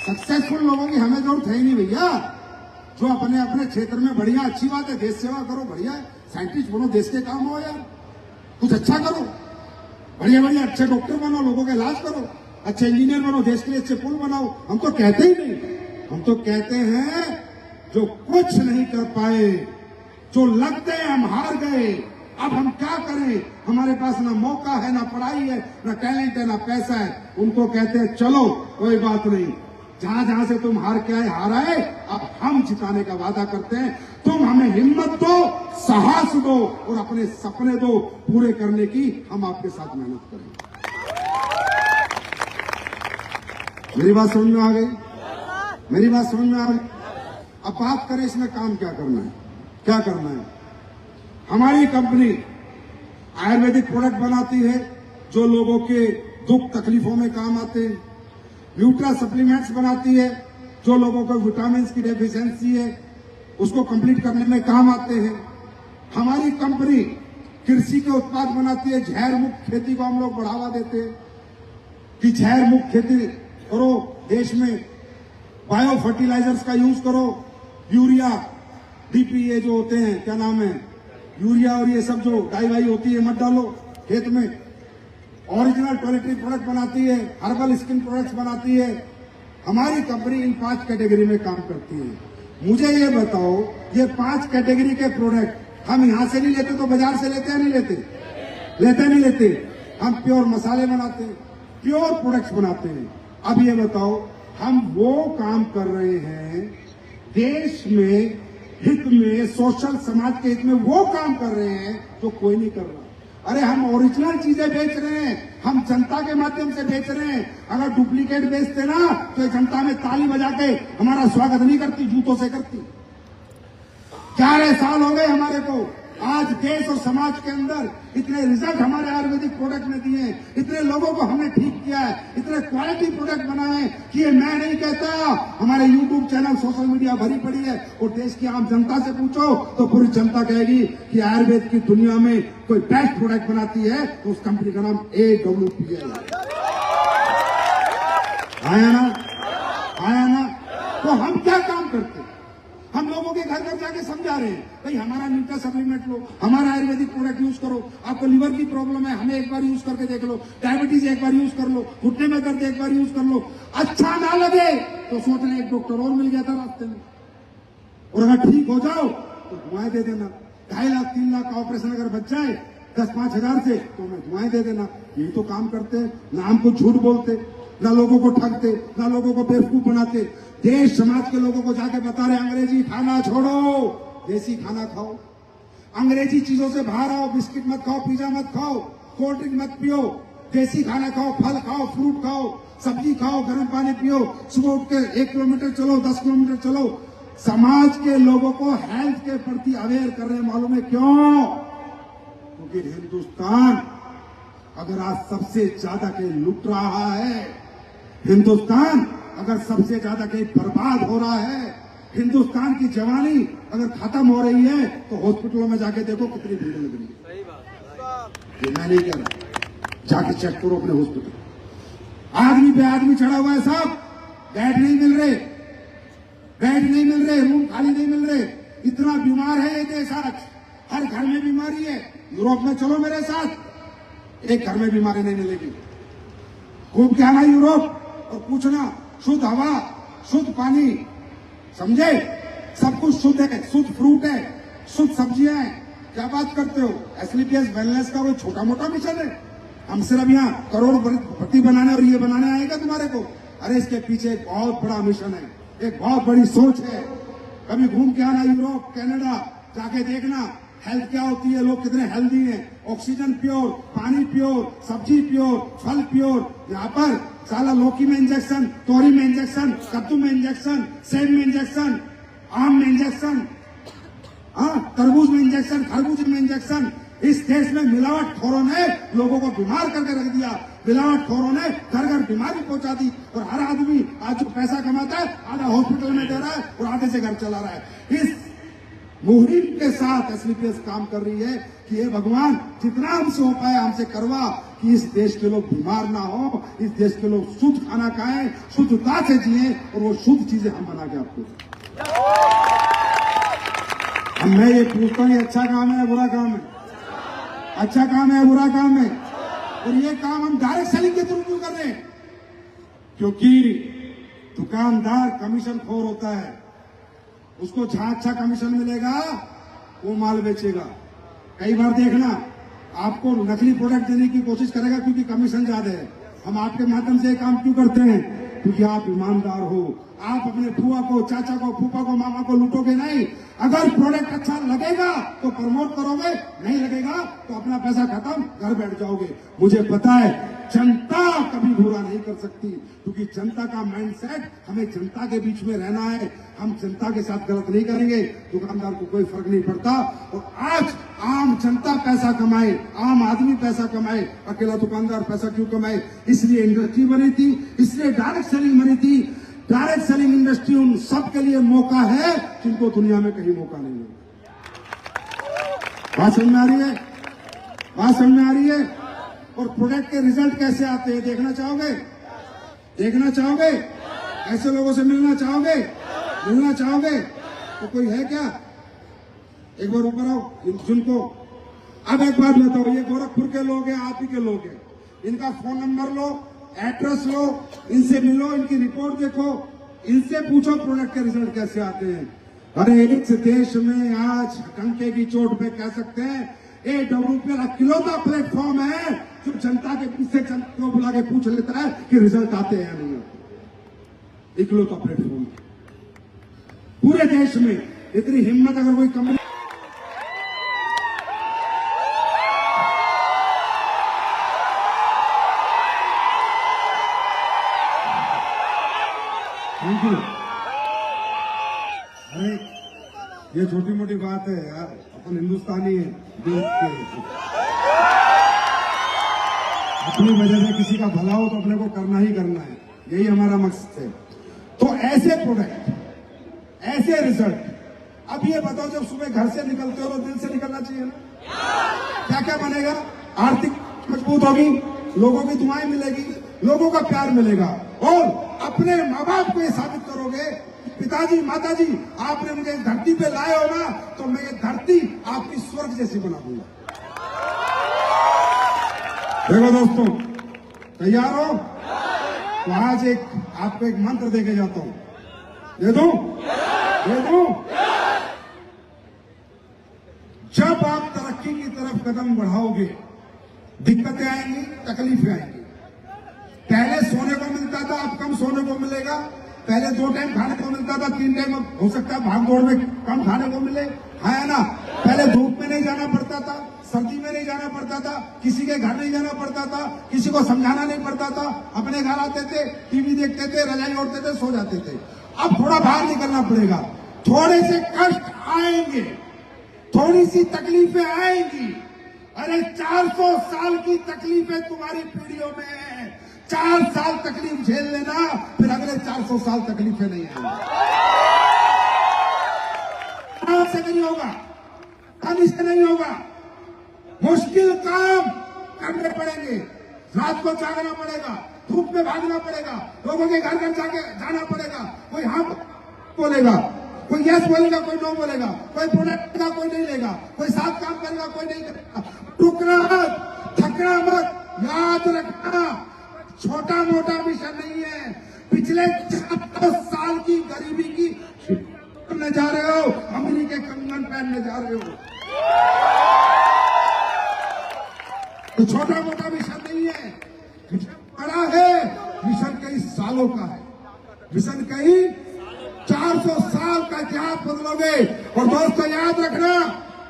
सक्सेसफुल लोगों की हमें जरूरत है ही नहीं भैया, जो अपने अपने क्षेत्र में बढ़िया, अच्छी बात है, देश सेवा करो, बढ़िया है, साइंटिस्ट बनो, देश के काम हो यार, कुछ अच्छा करो, बढ़िया बढ़िया अच्छे डॉक्टर बनो, लोगों का इलाज करो, अच्छे इंजीनियर बनो, देश के लिए अच्छे पुल बनाओ। हम तो कहते ही नहीं, हम तो कहते हैं जो कुछ नहीं कर पाए, जो लगते हैं हम हार गए, अब हम क्या करें, हमारे पास ना मौका है, ना पढ़ाई है, ना टैलेंट है, ना पैसा है, उनको कहते हैं चलो कोई बात नहीं, जहां जहां से तुम हार के आए हार आए, अब हम जिताने का वादा करते हैं, तुम हमें हिम्मत दो, साहस दो और अपने सपने दो पूरे करने की, हम आपके साथ मेहनत करेंगे। मेरी बात समझ में आ गई? मेरी बात समझ में आ गई? अब बात करें इसमें काम क्या करना है, क्या करना है। हमारी कंपनी आयुर्वेदिक प्रोडक्ट बनाती है जो लोगों के दुख तकलीफों में काम आते हैं, न्यूट्रा सप्लीमेंट्स बनाती है जो लोगों को विटामिन की डेफिशिएंसी है उसको कंप्लीट करने में काम आते हैं। हमारी कंपनी कृषि के उत्पाद बनाती है, जहर मुक्त खेती को हम लोग बढ़ावा देते हैं कि जहर मुक्त खेती करो, देश में बायो फर्टिलाइजर्स का यूज करो, यूरिया, डीपी, ये जो होते हैं, क्या नाम है, यूरिया और ये सब जो डाई वाई होती है मत डालो खेत में। ओरिजिनल टॉयलेटरी प्रोडक्ट बनाती है, हर्बल स्किन प्रोडक्ट्स बनाती है। हमारी कंपनी इन 5 कैटेगरी में काम करती है। मुझे ये बताओ, ये 5 कैटेगरी के प्रोडक्ट हम यहां से नहीं लेते तो बाजार से लेते हैं, नहीं लेते? लेते नहीं लेते? हम प्योर मसाले बनाते हैं, प्योर प्रोडक्ट्स बनाते हैं। अब ये बताओ, हम वो काम कर रहे हैं देश में हित में, सोशल समाज के हित में वो काम कर रहे हैं जो कोई नहीं कर रहा। अरे हम ओरिजिनल चीजें बेच रहे हैं, हम जनता के माध्यम से बेच रहे हैं। अगर डुप्लीकेट बेचते ना तो जनता में ताली बजा के हमारा स्वागत नहीं करती, जूतों से करती। 11 साल हो गए हमारे को। आज देश और समाज के अंदर इतने रिजल्ट हमारे आयुर्वेदिक प्रोडक्ट ने दिए हैं, इतने लोगों को हमने ठीक किया है, इतने क्वालिटी प्रोडक्ट बनाए हैं कि ये मैं नहीं कहता, हमारे यूट्यूब चैनल, सोशल मीडिया भरी पड़ी है। और देश की आम जनता से पूछो तो पूरी जनता कहेगी कि आयुर्वेद की दुनिया में कोई बेस्ट प्रोडक्ट बनाती है तो उस कंपनी का नाम AWPL है। आया ना? आया ना? तो हम क्या काम करते हैं? हम लोगों के घर घर जाके समझा रहे हैं, भाई हमारा न्यूट्रा सप्लीमेंट लो, हमारा आयुर्वेदिक प्रोडक्ट यूज करो। आपको लिवर की प्रॉब्लम है, हमें एक बार यूज करके देख लो। डायबिटीज एक बार यूज कर लो, घुटने में दर्द एक बार यूज कर लो। अच्छा ना लगे तो सोच लें एक डॉक्टर और मिल गया था रास्ते में, और अगर ठीक हो जाओ तो दुआएं दे देना। 2.5 लाख 3 लाख का ऑपरेशन अगर बच जाए 10-5 हजार से तो हमें दुआएं दे देना। यही तो काम करते हैं ना। हमको झूठ बोलते, ना लोगों को ठगते, ना लोगों को बेवकूफ बनाते। देश समाज के लोगों को जाके बता रहे अंग्रेजी खाना छोड़ो, देसी खाना खाओ। अंग्रेजी चीजों से बाहर आओ, बिस्किट मत खाओ, पिज्जा मत खाओ, कोल्ड ड्रिंक मत पियो, देसी खाना खाओ, फल खाओ, फ्रूट खाओ, सब्जी खाओ, गर्म पानी पियो। सुबह उठ के 1 किलोमीटर चलो, 10 किलोमीटर चलो। समाज के लोगों को हेल्थ के प्रति अवेयर कर रहे हैं। मालूम है क्यों? क्योंकि हिंदुस्तान अगर आज सबसे ज्यादा कहीं लूट रहा है, हिंदुस्तान अगर सबसे ज्यादा कहीं बर्बाद हो रहा है, हिंदुस्तान की जवानी अगर खत्म हो रही है तो हॉस्पिटलों में जाके देखो कितनी भीड़ लग रही है। ये मैं नहीं कह रहा, जाके चेक करो अपने हॉस्पिटल। आदमी पे आदमी चढ़ा हुआ है साहब, बेड नहीं मिल रहे, बेड नहीं मिल रहे, रूम खाली नहीं मिल रहे। इतना बीमार है ये देश आज, हर घर में बीमारी है। यूरोप में चलो मेरे साथ, एक घर में बीमारी नहीं मिलेगी। खूब क्या ना यूरोप और पूछना, शुद्ध हवा, शुद्ध पानी, समझे? सब कुछ शुद्ध है, शुद्ध फ्रूट है, शुद्ध सब्जियां हैं। क्या बात करते हो? एसलीपीएस वेलनेस का कोई छोटा मोटा मिशन है? हम सिर्फ यहाँ करोड़पति बनाने और ये बनाने आएगा तुम्हारे को? अरे इसके पीछे एक बहुत बड़ा मिशन है, एक बहुत बड़ी सोच है। कभी घूम के आना यूरोप, कनाडा, जाके देखना हेल्थ क्या होती है, लोग कितने हेल्दी हैं। ऑक्सीजन प्योर, पानी प्योर, सब्जी प्योर, फल प्योर। यहाँ पर साला लौकी में इंजेक्शन, तोरी में इंजेक्शन, कद्दू में इंजेक्शन, सेब में इंजेक्शन, आम में इंजेक्शन, तरबूज में इंजेक्शन, खरबूज में इंजेक्शन। इस देश में मिलावटखोरों ने लोगों को बीमार करके रख दिया। मिलावटखोरों ने घर घर बीमारी पहुंचा दी। और हर आदमी आज जो पैसा कमाता है आधा हॉस्पिटल में दे रहा है और आधे से घर चला रहा है। इस मुहिम के साथ एसलीपीएस काम कर रही है कि हे भगवान, जितना हमसे हो पाए हमसे करवा कि इस देश के लोग बीमार ना हो, इस देश के लोग शुद्ध खाना खाएं, शुद्धता से जिए और वो शुद्ध चीजें हम बना के आपको। मैं ये पूछता हूँ, अच्छा काम है बुरा काम है? अच्छा काम है बुरा काम है? और ये काम हम डायरेक्ट सेलिंग के थ्रू क्यों कर रहे हैं? क्योंकि दुकानदार कमीशन खोर होता है, उसको जहां अच्छा कमीशन मिलेगा वो माल बेचेगा। कई बार देखना आपको नकली प्रोडक्ट देने की कोशिश करेगा क्योंकि कमीशन ज्यादा है। हम आपके माध्यम से काम क्यों करते हैं? क्योंकि आप ईमानदार हो। आप अपने फुआ को, चाचा को, फूफा को, मामा को लूटोगे नहीं। अगर प्रोडक्ट अच्छा लगेगा तो प्रमोट करोगे, नहीं लगेगा तो अपना पैसा खत्म, घर बैठ जाओगे। मुझे पता है जनता कभी बुरा नहीं कर सकती, क्योंकि जनता का माइंडसेट, हमें जनता के बीच में रहना है। हम जनता के साथ गलत नहीं करेंगे, दुकानदार को कोई फर्क नहीं पड़ता। और आज आम जनता पैसा कमाए, आम आदमी पैसा कमाए, अकेला दुकानदार पैसा क्यों कमाए? इसलिए इंडस्ट्री बनी थी, इसलिए डायरेक्ट सेलिंग बनी थी। डायरेक्ट सेलिंग इंडस्ट्री उन सबके लिए मौका है जिनको दुनिया में कहीं मौका नहीं है। बात समझ में आ रही है? बात समझ में आ रही है? और प्रोडक्ट के रिजल्ट कैसे आते हैं देखना चाहोगे? देखना चाहोगे? ऐसे लोगों से मिलना चाहोगे? मिलना चाहोगे? तो कोई है क्या? एक बार ऊपर आओ, जिनको अब एक बात बताओ, ये गोरखपुर के लोग हैं, आप ही के लोग हैं, इनका फोन नंबर लो, एड्रेस लो, इनसे मिलो, इनकी रिपोर्ट देखो, इनसे पूछो प्रोडक्ट के रिजल्ट कैसे आते हैं। अरे इस देश में आज डंके की चोट पे कह सकते हैं AWPL अकेलौता प्लेटफॉर्म है जो जनता के पीछे जनता को बुला के पूछ लेता है कि रिजल्ट आते हैं नहीं आते। इकलौता प्लेटफॉर्म पूरे देश में। इतनी हिम्मत अगर कोई कंपनी अरे ये छोटी मोटी बात है यार, अपन हिंदुस्तानी है, अपनी वजह से किसी का भला हो तो अपने को करना ही करना है, यही हमारा मकसद है। तो ऐसे प्रोडक्ट, ऐसे रिजल्ट, अब ये बताओ जब सुबह घर से निकलते हो तो दिल से निकलना चाहिए ना। क्या क्या बनेगा? आर्थिक मजबूत होगी, लोगों की दुआएं मिलेगी, लोगों का प्यार मिलेगा, और अपने माँ बाप को ये साबित करोगे, पिताजी माताजी आपने मुझे इस धरती पे लाए हो ना, तो मैं ये धरती आपकी स्वर्ग जैसी बना दूंगा। देखो दोस्तों, तैयार हो? तो आज आपको एक मंत्र देके जाता हूं। दे दूं? दे दूं? जब आप तरक्की की तरफ कदम बढ़ाओगे, दिक्कतें आएंगी, तकलीफें आएंगी। पहले सोने को मिलता था, अब कम सोने को मिलेगा। पहले 2 टाइम खाने को मिलता था, 3 टाइम हो सकता है भाग दौड़ में कम खाने को मिले, है ना। पहले धूप में नहीं जाना पड़ता था, सर्दी में नहीं जाना पड़ता था, किसी के घर नहीं जाना पड़ता था, किसी को समझाना नहीं पड़ता था, अपने घर आते थे, टीवी देखते थे, रजाई ओढ़ते थे, सो जाते थे। अब थोड़ा बाहर निकलना पड़ेगा, थोड़े से कष्ट आएंगे, थोड़ी सी तकलीफें आएंगी। अरे 400 साल की तकलीफें तुम्हारी पीढ़ियों में है। 4 साल तकलीफ झेल लेना, फिर अगले 400 साल तकलीफें नहीं आएंगी। से नहीं होगा, पानी से नहीं होगा, मुश्किल काम करने पड़ेंगे, रात को जागना पड़ेगा, धूप में भागना पड़ेगा, लोगों के घर घर जाके जाना पड़ेगा। कोई हाँ बोलेगा, कोई यस बोलेगा, कोई नो बोलेगा, कोई प्रोडक्ट का कोई नहीं लेगा, कोई साथ काम करेगा, कोई नहीं करेगा। टुकड़ा मत, थकना मत, याद रखना छोटा मोटा मिशन नहीं है। पिछले 4 साल की गरीबी की करने जा रहे हो, अमीरी के कंगन पहनने जा रहे हो। तो छोटा मोटा मिशन नहीं है, मिशन बड़ा है, मिशन कई सालों का है, मिशन कई 400 साल का इतिहास बदलोगे। और दोस्तों याद रखना,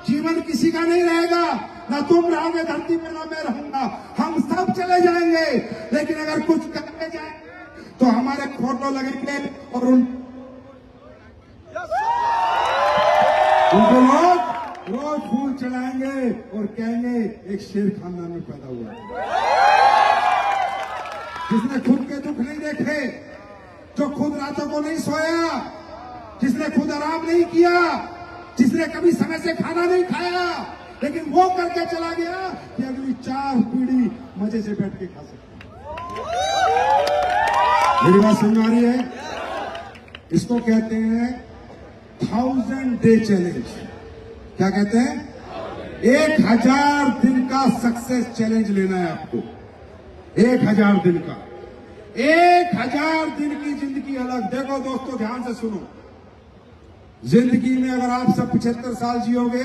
जीवन किसी का नहीं रहेगा, ना तुम रहोगे धरती पर, ना मैं रहूंगा, हम सब चले जाएंगे। लेकिन अगर कुछ करने जाए तो हमारे फोटो लगेंगे और उनको लोग रोज फूल चढ़ाएंगे और कहेंगे एक शेर खानदान में पैदा हुआ। जिसने खुद के दुख नहीं देखे, जो खुद रातों को नहीं सोया, जिसने खुद आराम नहीं किया, जिसने कभी समय से खाना नहीं खाया, लेकिन वो करके चला गया कि अगली 4 पीढ़ी मजे से बैठ के खा सकती है। मेरी बात समझ आ रही है? इसको कहते हैं 1000 डे चैलेंज। क्या कहते हैं? 1000 दिन का सक्सेस चैलेंज लेना है आपको। 1000 दिन का, 1000 दिन की जिंदगी अलग। देखो दोस्तों ध्यान से सुनो, जिंदगी में अगर आप सब 75 साल जियोगे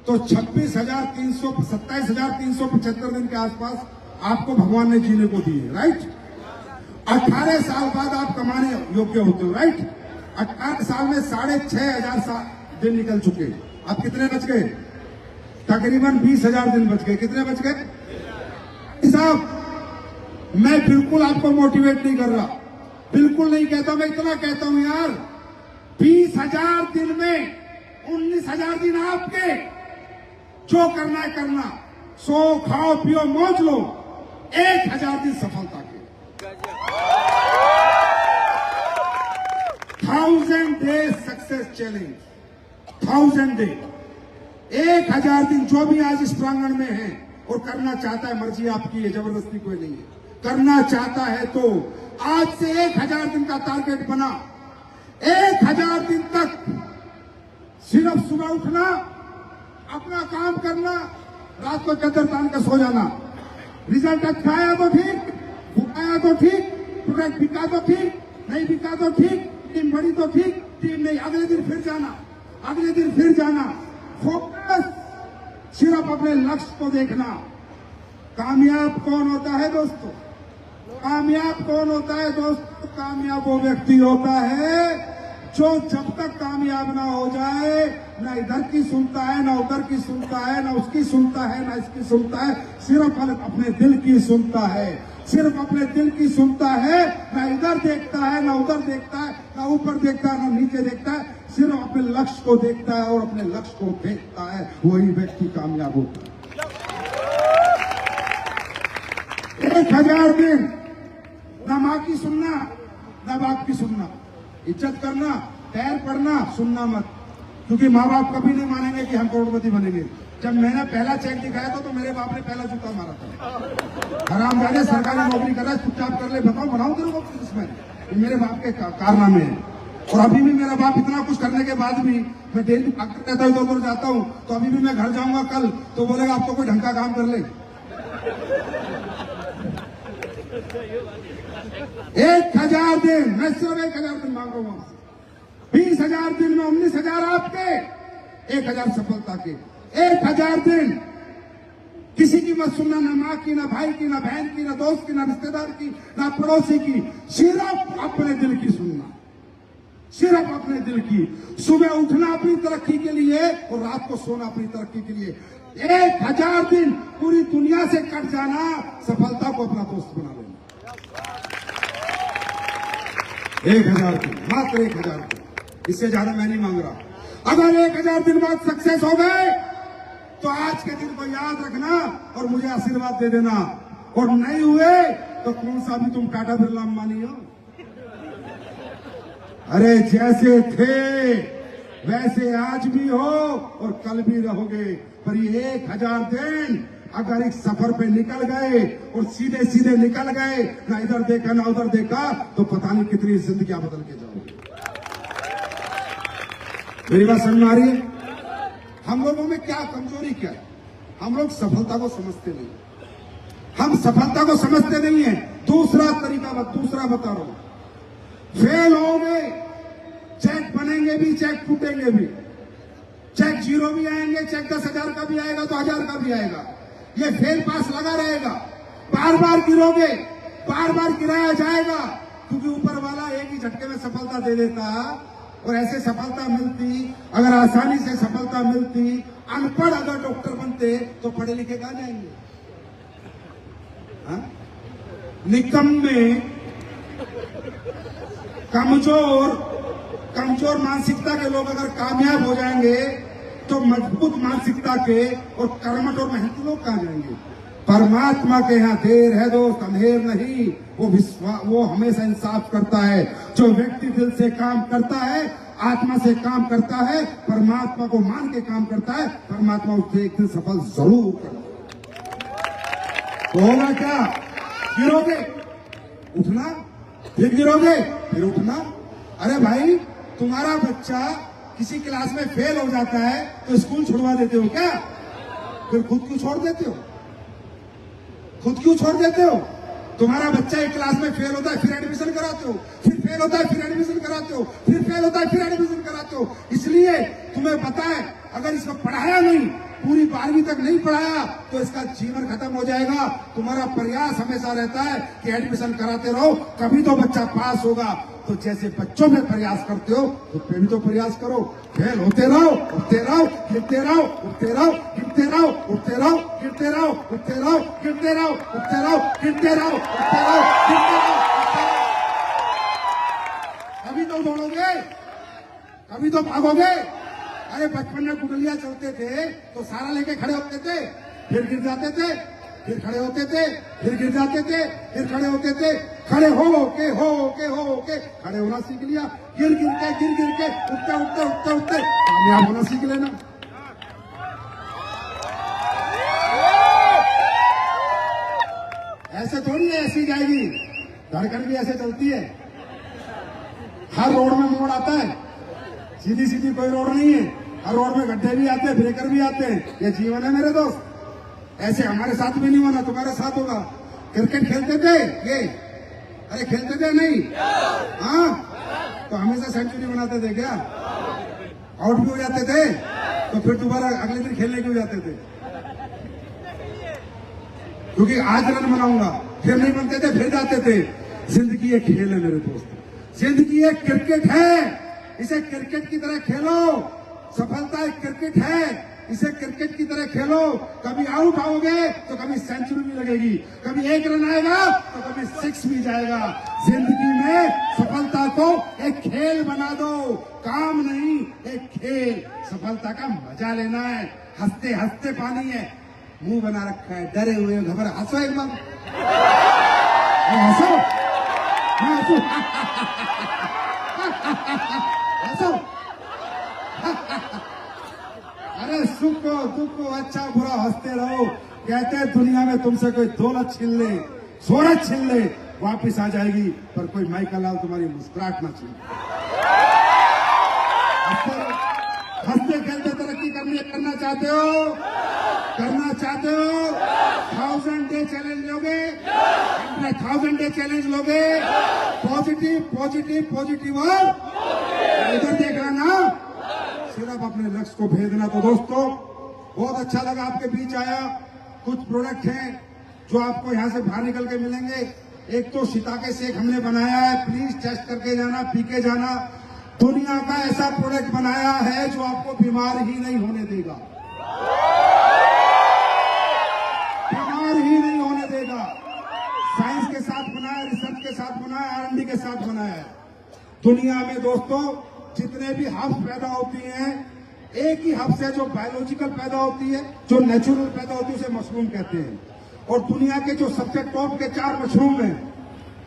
तो 27,375 दिन के आसपास आपको भगवान ने जीने को दिए, राइट। 18 साल बाद आप कमाने योग्य होते हो, राइट। 18 साल में 6,500 दिन निकल चुके। अब कितने बच गए? तकरीबन 20,000 दिन बच गए। कितने बच गए साहब? मैं बिल्कुल आपको मोटिवेट नहीं कर रहा, बिल्कुल नहीं कहता, मैं इतना कहता हूं यार, 20,000 दिन में 19,000 दिन आपके, जो करना है करना, सो खाओ पियो मौज लो, 1,000 दिन सफलता के। 1000 डे सक्सेस चैलेंज, 1000 डे, 1,000 दिन। जो भी आज इस प्रांगण में है और करना चाहता है, मर्जी आपकी है, जबरदस्ती कोई नहीं है, करना चाहता है तो आज से 1,000 दिन का टारगेट बना। 1000 दिन तक सिर्फ सुबह उठना, अपना काम करना, रात को चादर तान के सो जाना। रिजल्ट अच्छा आया तो ठीक, आया तो ठीक, प्रोडक्ट बिका तो ठीक, नहीं बिका तो ठीक, टीम बड़ी तो ठीक, टीम नहीं, अगले दिन फिर जाना, अगले दिन फिर जाना। फोकस, सिर्फ अपने लक्ष्य को देखना। कामयाब कौन होता है दोस्तों? कामयाब कौन होता है दोस्तों? कामयाब वो व्यक्ति होता है जो जब तक कामयाब ना हो जाए, ना इधर की सुनता है, ना उधर की सुनता है, ना उसकी सुनता है, ना इसकी सुनता है, सिर्फ अपने दिल की सुनता है, सिर्फ अपने दिल की सुनता है। ना इधर देखता है, ना उधर देखता है, ना ऊपर देखता है, ना नीचे देखता है, सिर्फ अपने लक्ष्य को देखता है और अपने लक्ष्य को देखता है, वही व्यक्ति कामयाब होता है। 1000 दिन ना माँ की सुनना, ना बाप की सुनना, इज्जत करना, पैर पड़ना, सुनना मत, क्योंकि माँ बाप कभी नहीं मानेंगे कि हम करोड़पति बनेंगे। जब मैंने पहला चेक दिखाया था तो मेरे बाप ने पहला जूता मारा था। हरामजादे सरकारी नौकरी कर रहा है, चुपचाप कर ले, बताओ बनाऊं तेरे को बिजनेसमैन? ये मेरे बाप के कारनामे हैं। और अभी भी मेरा बाप इतना कुछ करने के बाद भी मैं डेली भागते रहता हूँ, इधर उधर जाता हूँ, तो अभी भी मैं घर जाऊंगा कल तो बोलेगा आप तो कोई ढंग का काम कर ले। 1000 दिन, मैं सिर्फ 1000 दिन मांग रहा हूं। 20,000 दिन में 19,000 आपके, 1000 सफलता के। 1000 दिन किसी की मत सुनना, ना माँ की, ना भाई की, ना बहन की, ना दोस्त की, ना रिश्तेदार की, ना पड़ोसी की, सिर्फ अपने दिल की सुनना, सिर्फ अपने दिल की। सुबह उठना अपनी तरक्की के लिए और रात को सोना अपनी तरक्की के लिए। 1000 दिन पूरी दुनिया से कट जाना, सफलता को अपना दोस्त बना लेना। 1000 दिन, मात्र 1000 दिन, इससे ज्यादा मैं नहीं मांग रहा। अगर 1000 दिन बाद सक्सेस हो गए तो आज के दिन को याद रखना और मुझे आशीर्वाद दे देना, और नहीं हुए तो कौन सा भी तुम टाटा बिरला अंबानी हो। अरे जैसे थे वैसे आज भी हो और कल भी रहोगे, पर ये 1000 दिन अगर इस सफर पे निकल गए और सीधे सीधे निकल गए, ना इधर देखा ना उधर देखा, तो पता नहीं कितनी जिंदगियां बदल के जाओगे। मेरी बात समझ में आ रही है? हम लोगों में क्या कमजोरी क्या है? हम लोग सफलता को समझते नहीं, हम सफलता को समझते नहीं है। दूसरा तरीका दूसरा बता रहा हूं, फेल होंगे, चेक बनेंगे भी, चेक फूटेंगे भी, चेक 0 भी आएंगे, चेक 10,000 का भी आएगा तो 1000 का भी आएगा। ये फेल पास लगा रहेगा, बार बार गिरोगे, बार बार गिराया जाएगा, क्योंकि ऊपर वाला एक ही झटके में सफलता दे देता। और ऐसे सफलता मिलती, अगर आसानी से सफलता मिलती, अनपढ़ अगर डॉक्टर बनते तो पढ़े लिखे कहां जाएंगे? निकम्मे, कमजोर मानसिकता के लोग अगर कामयाब हो जाएंगे तो मजबूत मानसिकता के और कर्मठ और मेहनती लोग कहां जाएंगे? परमात्मा के यहाँ देर है दोस्त, अंधेर नहीं। वो हमेशा इंसाफ करता है। जो व्यक्ति दिल से काम करता है, आत्मा से काम करता है, परमात्मा को मान के काम करता है, परमात्मा उससे एक दिन सफल जरूर करता है। तो होगा क्या? गिरोगे, उठना, फिर गिरोगे, फिर उठना। अरे भाई, तुम्हारा बच्चा किसी क्लास में फेल हो जाता है तो स्कूल छुड़वा देते हो क्या? फिर खुद क्यों छोड़ देते हो? खुद क्यों छोड़ देते हो? तुम्हारा बच्चा एक क्लास में फेल होता है, फिर एडमिशन कराते हो, फिर फेल होता है, फिर एडमिशन कराते हो, फिर फेल होता है, फिर एडमिशन कराते हो। इसलिए तुम्हें पता है, अगर इसको पढ़ाया नहीं, पूरी 12वीं तक नहीं पढ़ाया, तो इसका जीवन खत्म हो जाएगा। तुम्हारा प्रयास हमेशा रहता है कि एडमिशन कराते रहो, कभी तो बच्चा पास होगा। तो जैसे बच्चों में प्रयास करते हो, खुद पे भी तो प्रयास करो। फेल होते रहो, उठते रहो, गिरते रहो, उठते रहो, गिरते रहो, उठते रहो, गिरते रहो, उठते रहो, गिरते रहो, उठते रहो, गिरते रहो, उठते रहो, गिरते रहो। कभी तो दौड़ोगे, कभी तो भागोगे। अरे बचपन में कुंडलियां चलते थे तो सारा लेके खड़े होते थे, फिर गिर जाते थे, फिर खड़े होते थे, फिर गिर जाते थे, फिर खड़े होते थे। खड़े हो के खड़े होना सीख लिया। गिर के उठते उठते कामयाब होना सीख लेना। ऐसे थोड़ी है, ऐसी जाएगी, धड़कन भी ऐसे चलती है। हर रोड में मोड़ आता है, सीधी सीधी कोई रोड नहीं है, हर रोड में गड्ढे भी आते हैं, ब्रेकर भी आते हैं। ये जीवन है मेरे दोस्त। ऐसे हमारे साथ भी नहीं होना, तुम्हारे साथ होगा। क्रिकेट खेलते थे ये, अरे खेलते थे नहीं, हाँ, तो हमेशा सेंचुरी बनाते थे क्या? आउट भी हो जाते थे तो फिर दोबारा अगले दिन खेलने क्यों जाते थे? क्योंकि आज रन बनाऊंगा, फिर नहीं बनते थे, फिर जाते थे। जिंदगी एक खेल है मेरे दोस्त, जिंदगी एक क्रिकेट है, इसे क्रिकेट की तरह खेलो। सफलता एक क्रिकेट है, इसे क्रिकेट की तरह खेलो। कभी आउट आओगे तो कभी सेंचुरी भी लगेगी, कभी एक रन आएगा तो कभी सिक्स भी जाएगा। जिंदगी में सफलता को एक खेल बना दो, काम नहीं, एक खेल। सफलता का मजा लेना है, हंसते हंसते पानी है, मुंह बना रखा है, डरे हुए घबरा। हंसो एक बार, हंसो, हंसो, हंसो। अरे सुख को दुख को अच्छा बुरा हंसते रहो। कहते हैं दुनिया में तुमसे कोई दौलत छीन ले, शोहरत छीन ले, वापिस आ जाएगी, पर कोई माइकल लाल तुम्हारी मुस्कुराहट ना छीन। हंसते खेलते तरक्की करना चाहते हो, करना चाहते हो? 1000 डे चैलेंज लोगे, 1000 डे चैलेंज लोगे? पॉजिटिव पॉजिटिव पॉजिटिव और इधर देख रहा ना, सिर्फ अपने लक्ष्य को भेजना। तो दोस्तों बहुत अच्छा लगा आपके बीच आया। कुछ प्रोडक्ट हैं जो आपको यहां से बाहर निकल के मिलेंगे। एक तो शिताके शेक हमने बनाया है, प्लीज टेस्ट करके जाना, पी के जाना। दुनिया का ऐसा प्रोडक्ट बनाया है जो आपको बीमार ही नहीं होने देगा, बीमार ही नहीं होने देगा। साइंस के साथ बनाया, रिसर्च के साथ बनाया, R&D के साथ बनाया है। दुनिया में दोस्तों जितने भी हब्स पैदा होती हैं, एक ही हब से जो बायोलॉजिकल पैदा होती है, जो नेचुरल पैदा होती है, उसे मशरूम कहते हैं। और दुनिया के जो सबसे टॉप के 4 मशरूम हैं,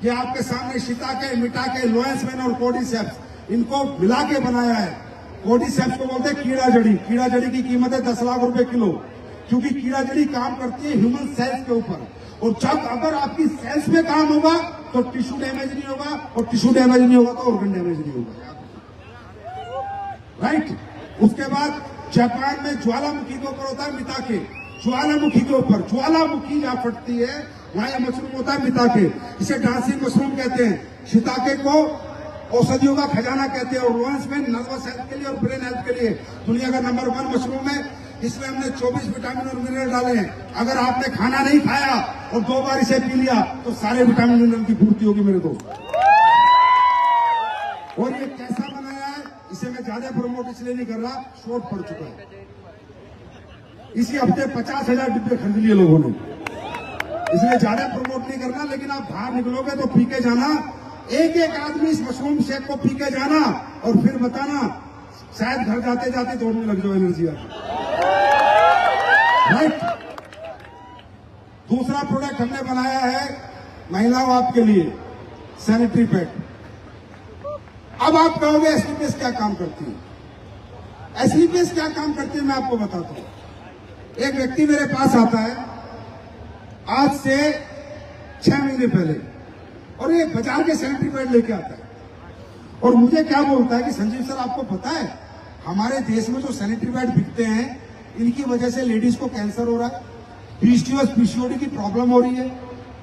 ये आपके सामने शिताके, मिटाके, लोएंसमैन और कोर्डिसेप्स, इनको मिला के बनाया है। कोर्डिसेप्स को बोलते हैं कीड़ा जड़ी। कीड़ा जड़ी की कीमत है 10 लाख रुपए किलो, क्योंकि कीड़ा जड़ी काम करती है ह्यूमन सेल्स के ऊपर। और जब अगर आपकी सेल्स में काम होगा तो टिश्यू डैमेज नहीं होगा, और टिश्यू डैमेज नहीं होगा तो ऑर्गन डैमेज नहीं होगा, राइट। उसके बाद जापान में ज्वालामुखी के ऊपर होता है मिताके। ज्वालामुखी के ऊपर, ज्वालामुखी जहां फटती है वहां यह मशरूम होता है मिताके। इसे डांसिंग मशरूम कहते हैं। शिताके को औषधियों का खजाना कहते हैं, और लोएंसमैन नर्वस हेल्थ के लिए और ब्रेन हेल्थ के लिए दुनिया का नंबर 1 मशरूम है। इसमें हमने 24 विटामिन और मिनरल डाले हैं। अगर आपने खाना नहीं खाया और 2 बार इसे पी लिया तो सारे विटामिन मिनरल की पूर्ति होगी मेरे दोस्त। और ये कैसा बनाया है, इसे मैं ज्यादा प्रमोट इसलिए नहीं कर रहा, शॉर्ट पड़ चुका है। इसी हफ्ते 50,000 डिब्बे खरीद लिए लोगों ने, इसलिए ज्यादा प्रमोट नहीं करना। लेकिन आप बाहर निकलोगे तो पी के जाना, एक एक आदमी इस मशरूम शेक को पी के जाना, और फिर बताना, शायद घर जाते जाते दौड़ने लग जाओ एनर्जी आती, राइट। दूसरा प्रोडक्ट हमने बनाया है महिलाओं आपके लिए, सैनिटरी पैड। अब आप कहोगे एसलीपीएस क्या काम करती है? एसलीपीएस क्या काम करती है मैं आपको बताता हूं। एक व्यक्ति मेरे पास आता है आज से 6 महीने पहले, और ये बाजार के सैनिटरी पैड लेके आता है, और मुझे क्या बोलता है कि संजीव सर आपको पता है हमारे देश में जो सैनिटरी पैड बिकते हैं, इनकी वजह से लेडीज को कैंसर हो रहा है, PCOS PCOD की प्रॉब्लम हो रही है,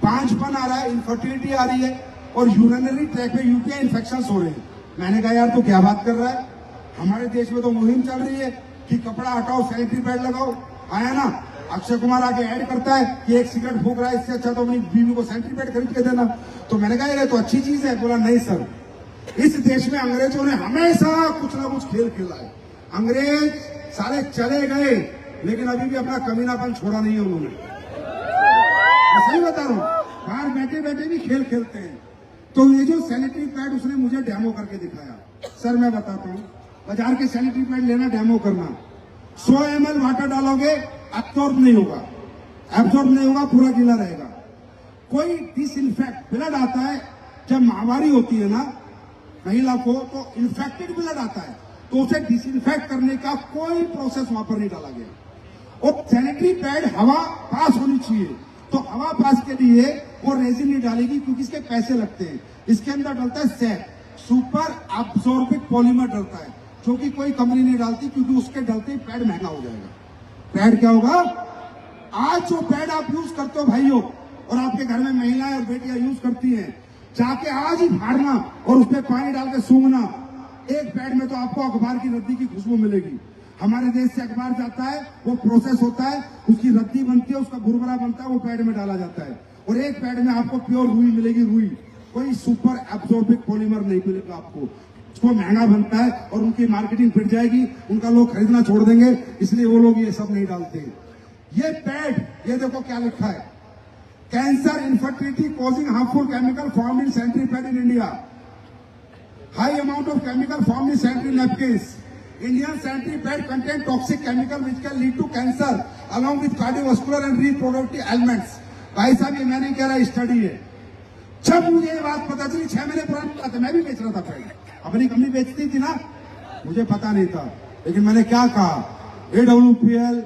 पांचपन आ रहा है, इनफर्टिलिटी आ रही है, और यूरिनरी ट्रैक में UTI इन्फेक्शन हो रहे हैं। मैंने कहा यार तो क्या बात कर रहा है, हमारे देश में तो मुहिम चल रही है कि कपड़ा हटाओ सैनिटरी पैड लगाओ। आया ना, अक्षय कुमार आके ऐड करता है कि एक सिगरेट फूंक रहा है, इससे अच्छा तो अपनी बीवी को सैनिटरी पैड खरीद के देना। तो मैंने कहा ये तो अच्छी चीज है। बोला नहीं सर, इस देश में अंग्रेजों ने हमेशा कुछ ना कुछ खेल खेला है। अंग्रेज सारे चले गए लेकिन अभी भी अपना कमीनापन छोड़ा नहीं है उन्होंने। मैं सही बता रहा हूं, बाहर बैठे बैठे भी खेल खेलते हैं। तो ये जो सैनिटरी पैड उसने मुझे डेमो करके दिखाया। सर मैं बताता हूं, बाजार के सैनिटरी पैड लेना, डेमो करना, 100 ml वाटर डालोगे, एब्जॉर्ब नहीं होगा, एब्जॉर्ब नहीं होगा, पूरा गीला रहेगा। कोई डिसइंफेक्ट ब्लड आता है जब महामारी होती है ना महिला को, तो इन्फेक्टेड ब्लड आता है, तो उसे डिसइंफेक्ट करने का कोई प्रोसेस वहां पर नहीं डाला गया। और सैनिटरी पैड हवा पास होनी चाहिए, तो हवा पास के लिए वो रेजिन नहीं डालेगी, क्योंकि इसके पैसे लगते हैं। इसके अंदर डलता है सैप, सुपर एब्सॉर्बिक पॉलीमर डलता है, जो कि कोई कंपनी नहीं डालती, क्योंकि उसके डलते ही पैड महंगा हो जाएगा। पैड क्या होगा? आज जो पैड आप यूज करते हो भाइयों, और आपके घर में महिलाएं और बेटियां यूज करती हैं, जाके आज ही फाड़ना और उसमें पानी डाल के सूंघना। एक पैड में तो आपको अखबार की रद्दी की खुशबू मिलेगी। हमारे देश से अखबार जाता है, वो प्रोसेस होता है, उसकी रद्दी बनती है, उसका बुरबुरा बनता है, वो पैड में डाला जाता है, और एक पैड में आपको प्योर रुई मिलेगी। रुई, कोई सुपर एब्सॉर्बिक पॉलीमर नहीं मिलेगा आपको। उसको महंगा बनता है और उनकी मार्केटिंग फिट जाएगी, उनका लोग खरीदना छोड़ देंगे, इसलिए वो लोग ये सब नहीं डालते। ये पैड, ये देखो क्या लिखा है, cancer, infertility causing harmful chemical form in sanitary pad in India, high amount of chemical form in sanitary napkins, Indian sanitary pad contain toxic chemical which can lead to cancer along with cardiovascular and reproductive elements. भाई साहब, ये मैं नहीं कह रहा, study है। जब मुझे ये बात पता चली, 6 महीने पुरानी बात है, मैं भी बेच रहा था पैड, अपनी कंपनी बेचती थी ना, मुझे पता नहीं था, लेकिन मैंने क्या कहा, AWPL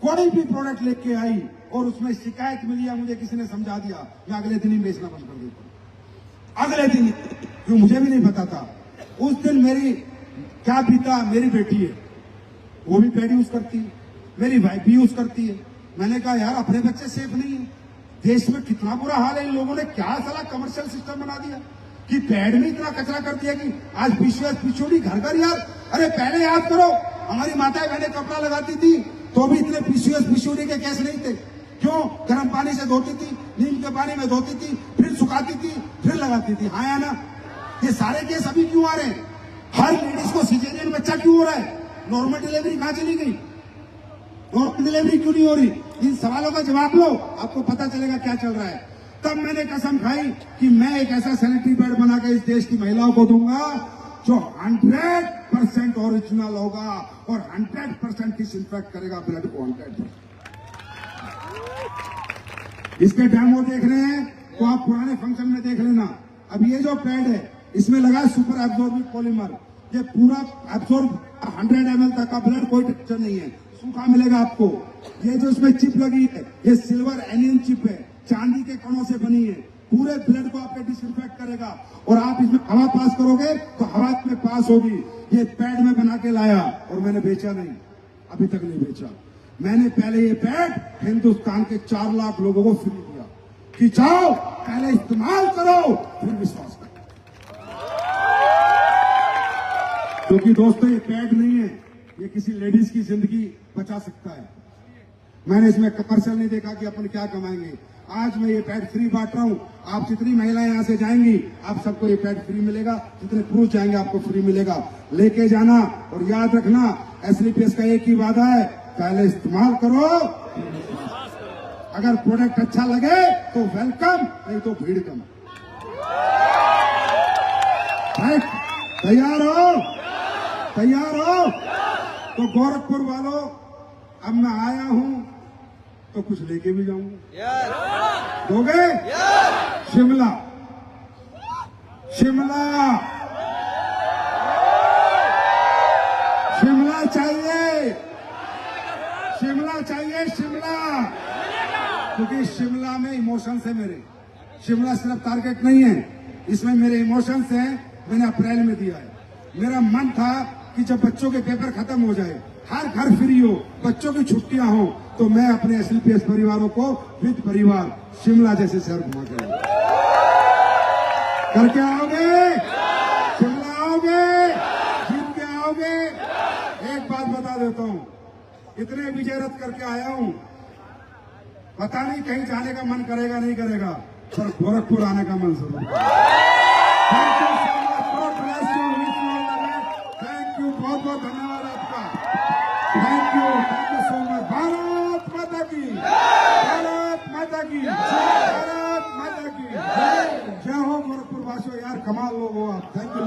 कोई भी प्रोडक्ट लेके आई और उसमें शिकायत मिली या मुझे किसी ने समझा दिया, मैं अगले दिन ही बेचना बंद कर देता, अगले दिन ही, क्यों मुझे भी नहीं पता था। उस दिन मेरी क्या बीता, मेरी बेटी है, वो भी पैड यूज करती है, मेरी वाइफ भी यूज करती है। मैंने कहा यार, अपने बच्चे सेफ नहीं है, देश में कितना बुरा हाल है, इन लोगों ने क्या साला कमर्शियल सिस्टम बना दिया कि पैड में इतना कचरा कर दिया कि आज पिछोड़ी घर घर। यार अरे पहले याद करो, हमारी माताएं बहनें कपड़ा लगाती थी तो भी इतने पिछोड़ी के केस नहीं थे। क्यों? गर्म पानी से धोती थी, नीम के पानी में धोती थी, फिर सुखाती थी, फिर लगाती थी। हाँ या ना? ये सारे केस अभी क्यों आ रहे हैं? हर लेडीज को सिजेरियन बच्चा क्यों हो रहा है? नॉर्मल डिलीवरी कहां चली गई? नॉर्मल डिलीवरी क्यों नहीं हो रही? इन सवालों का जवाब लो, आपको पता चलेगा क्या चल रहा है। तब मैंने कसम खाई कि मैं एक ऐसा सैनिटरी पैड बना के इस देश की महिलाओं को दूंगा जो 100% ओरिजिनल होगा और 100% डिसइंफेक्ट करेगा ब्लड को। 100%। इसके डेमो देख रहे हैं तो आप पुराने फंक्शन में देख लेना। अब ये जो पैड है, इसमें लगा सुपर एब्सॉर्बिक पॉलीमर, ये पूरा एब्सॉर्ब 100 ml तक का ब्लड, कोई टेंशन नहीं है, सूखा मिलेगा आपको। ये जो इसमें चिप लगी है, ये सिल्वर एनियन चिप है, चांदी के कणों से बनी है, पूरे ब्लड को आपके डिसइंफेक्ट करेगा। और आप इसमें हवा पास करोगे तो हवा में पास होगी। ये पैड में बना के लाया और मैंने बेचा नहीं, अभी तक नहीं बेचा। मैंने पहले ये पैड हिंदुस्तान के 4 लाख लोगों को फ्री दिया कि जाओ पहले इस्तेमाल करो, फिर विश्वास करो। क्योंकि दोस्तों, ये पैड नहीं है, ये किसी लेडीज की जिंदगी बचा सकता है। मैंने इसमें कमर्शियल नहीं देखा कि अपन क्या कमाएंगे। आज मैं ये पैड फ्री बांट रहा हूं। आप जितनी महिलाएं यहां से जाएंगी, आप सबको ये पैड फ्री मिलेगा। जितने पुरुष जाएंगे आपको फ्री मिलेगा। लेके जाना और याद रखना, SLPS का एक ही वादा है, पहले इस्तेमाल करो। अगर प्रोडक्ट अच्छा लगे तो वेलकम, नहीं तो भीड़ कम। तैयार हो? तैयार हो? तो गोरखपुर वालों, अब मैं आया हूं तो कुछ लेके भी जाऊंगा। दोगे? शिमला, शिमला, शिमला चाहिए, शिमला चाहिए, शिमला। क्योंकि शिमला में इमोशंस है मेरे। शिमला सिर्फ टारगेट नहीं है, इसमें मेरे इमोशंस हैं। मैंने अप्रैल में दिया है। मेरा मन था कि जब बच्चों के पेपर खत्म हो जाए, हर घर फ्री हो, बच्चों की छुट्टियां हो, तो मैं अपने SLPS परिवारों को विद परिवार शिमला जैसे शहर घुमा के लाऊंगा। करके आओगे? शिमला आओगे? जीत के आओगे? एक बात बता देता हूं, इतने विजय रथ करके आया हूं, पता नहीं कहीं जाने का मन करेगा नहीं करेगा, पर गोरखपुर आने का मन जरूर। Thank you so much, God bless you, thank you, बहुत बहुत धन्यवाद आपका। Thank you so much. Bharat माता की, भारत माता की, भारत माता की जय हो। गोरखपुर वासियों, यार कमाल लोग हो आप। Thank you.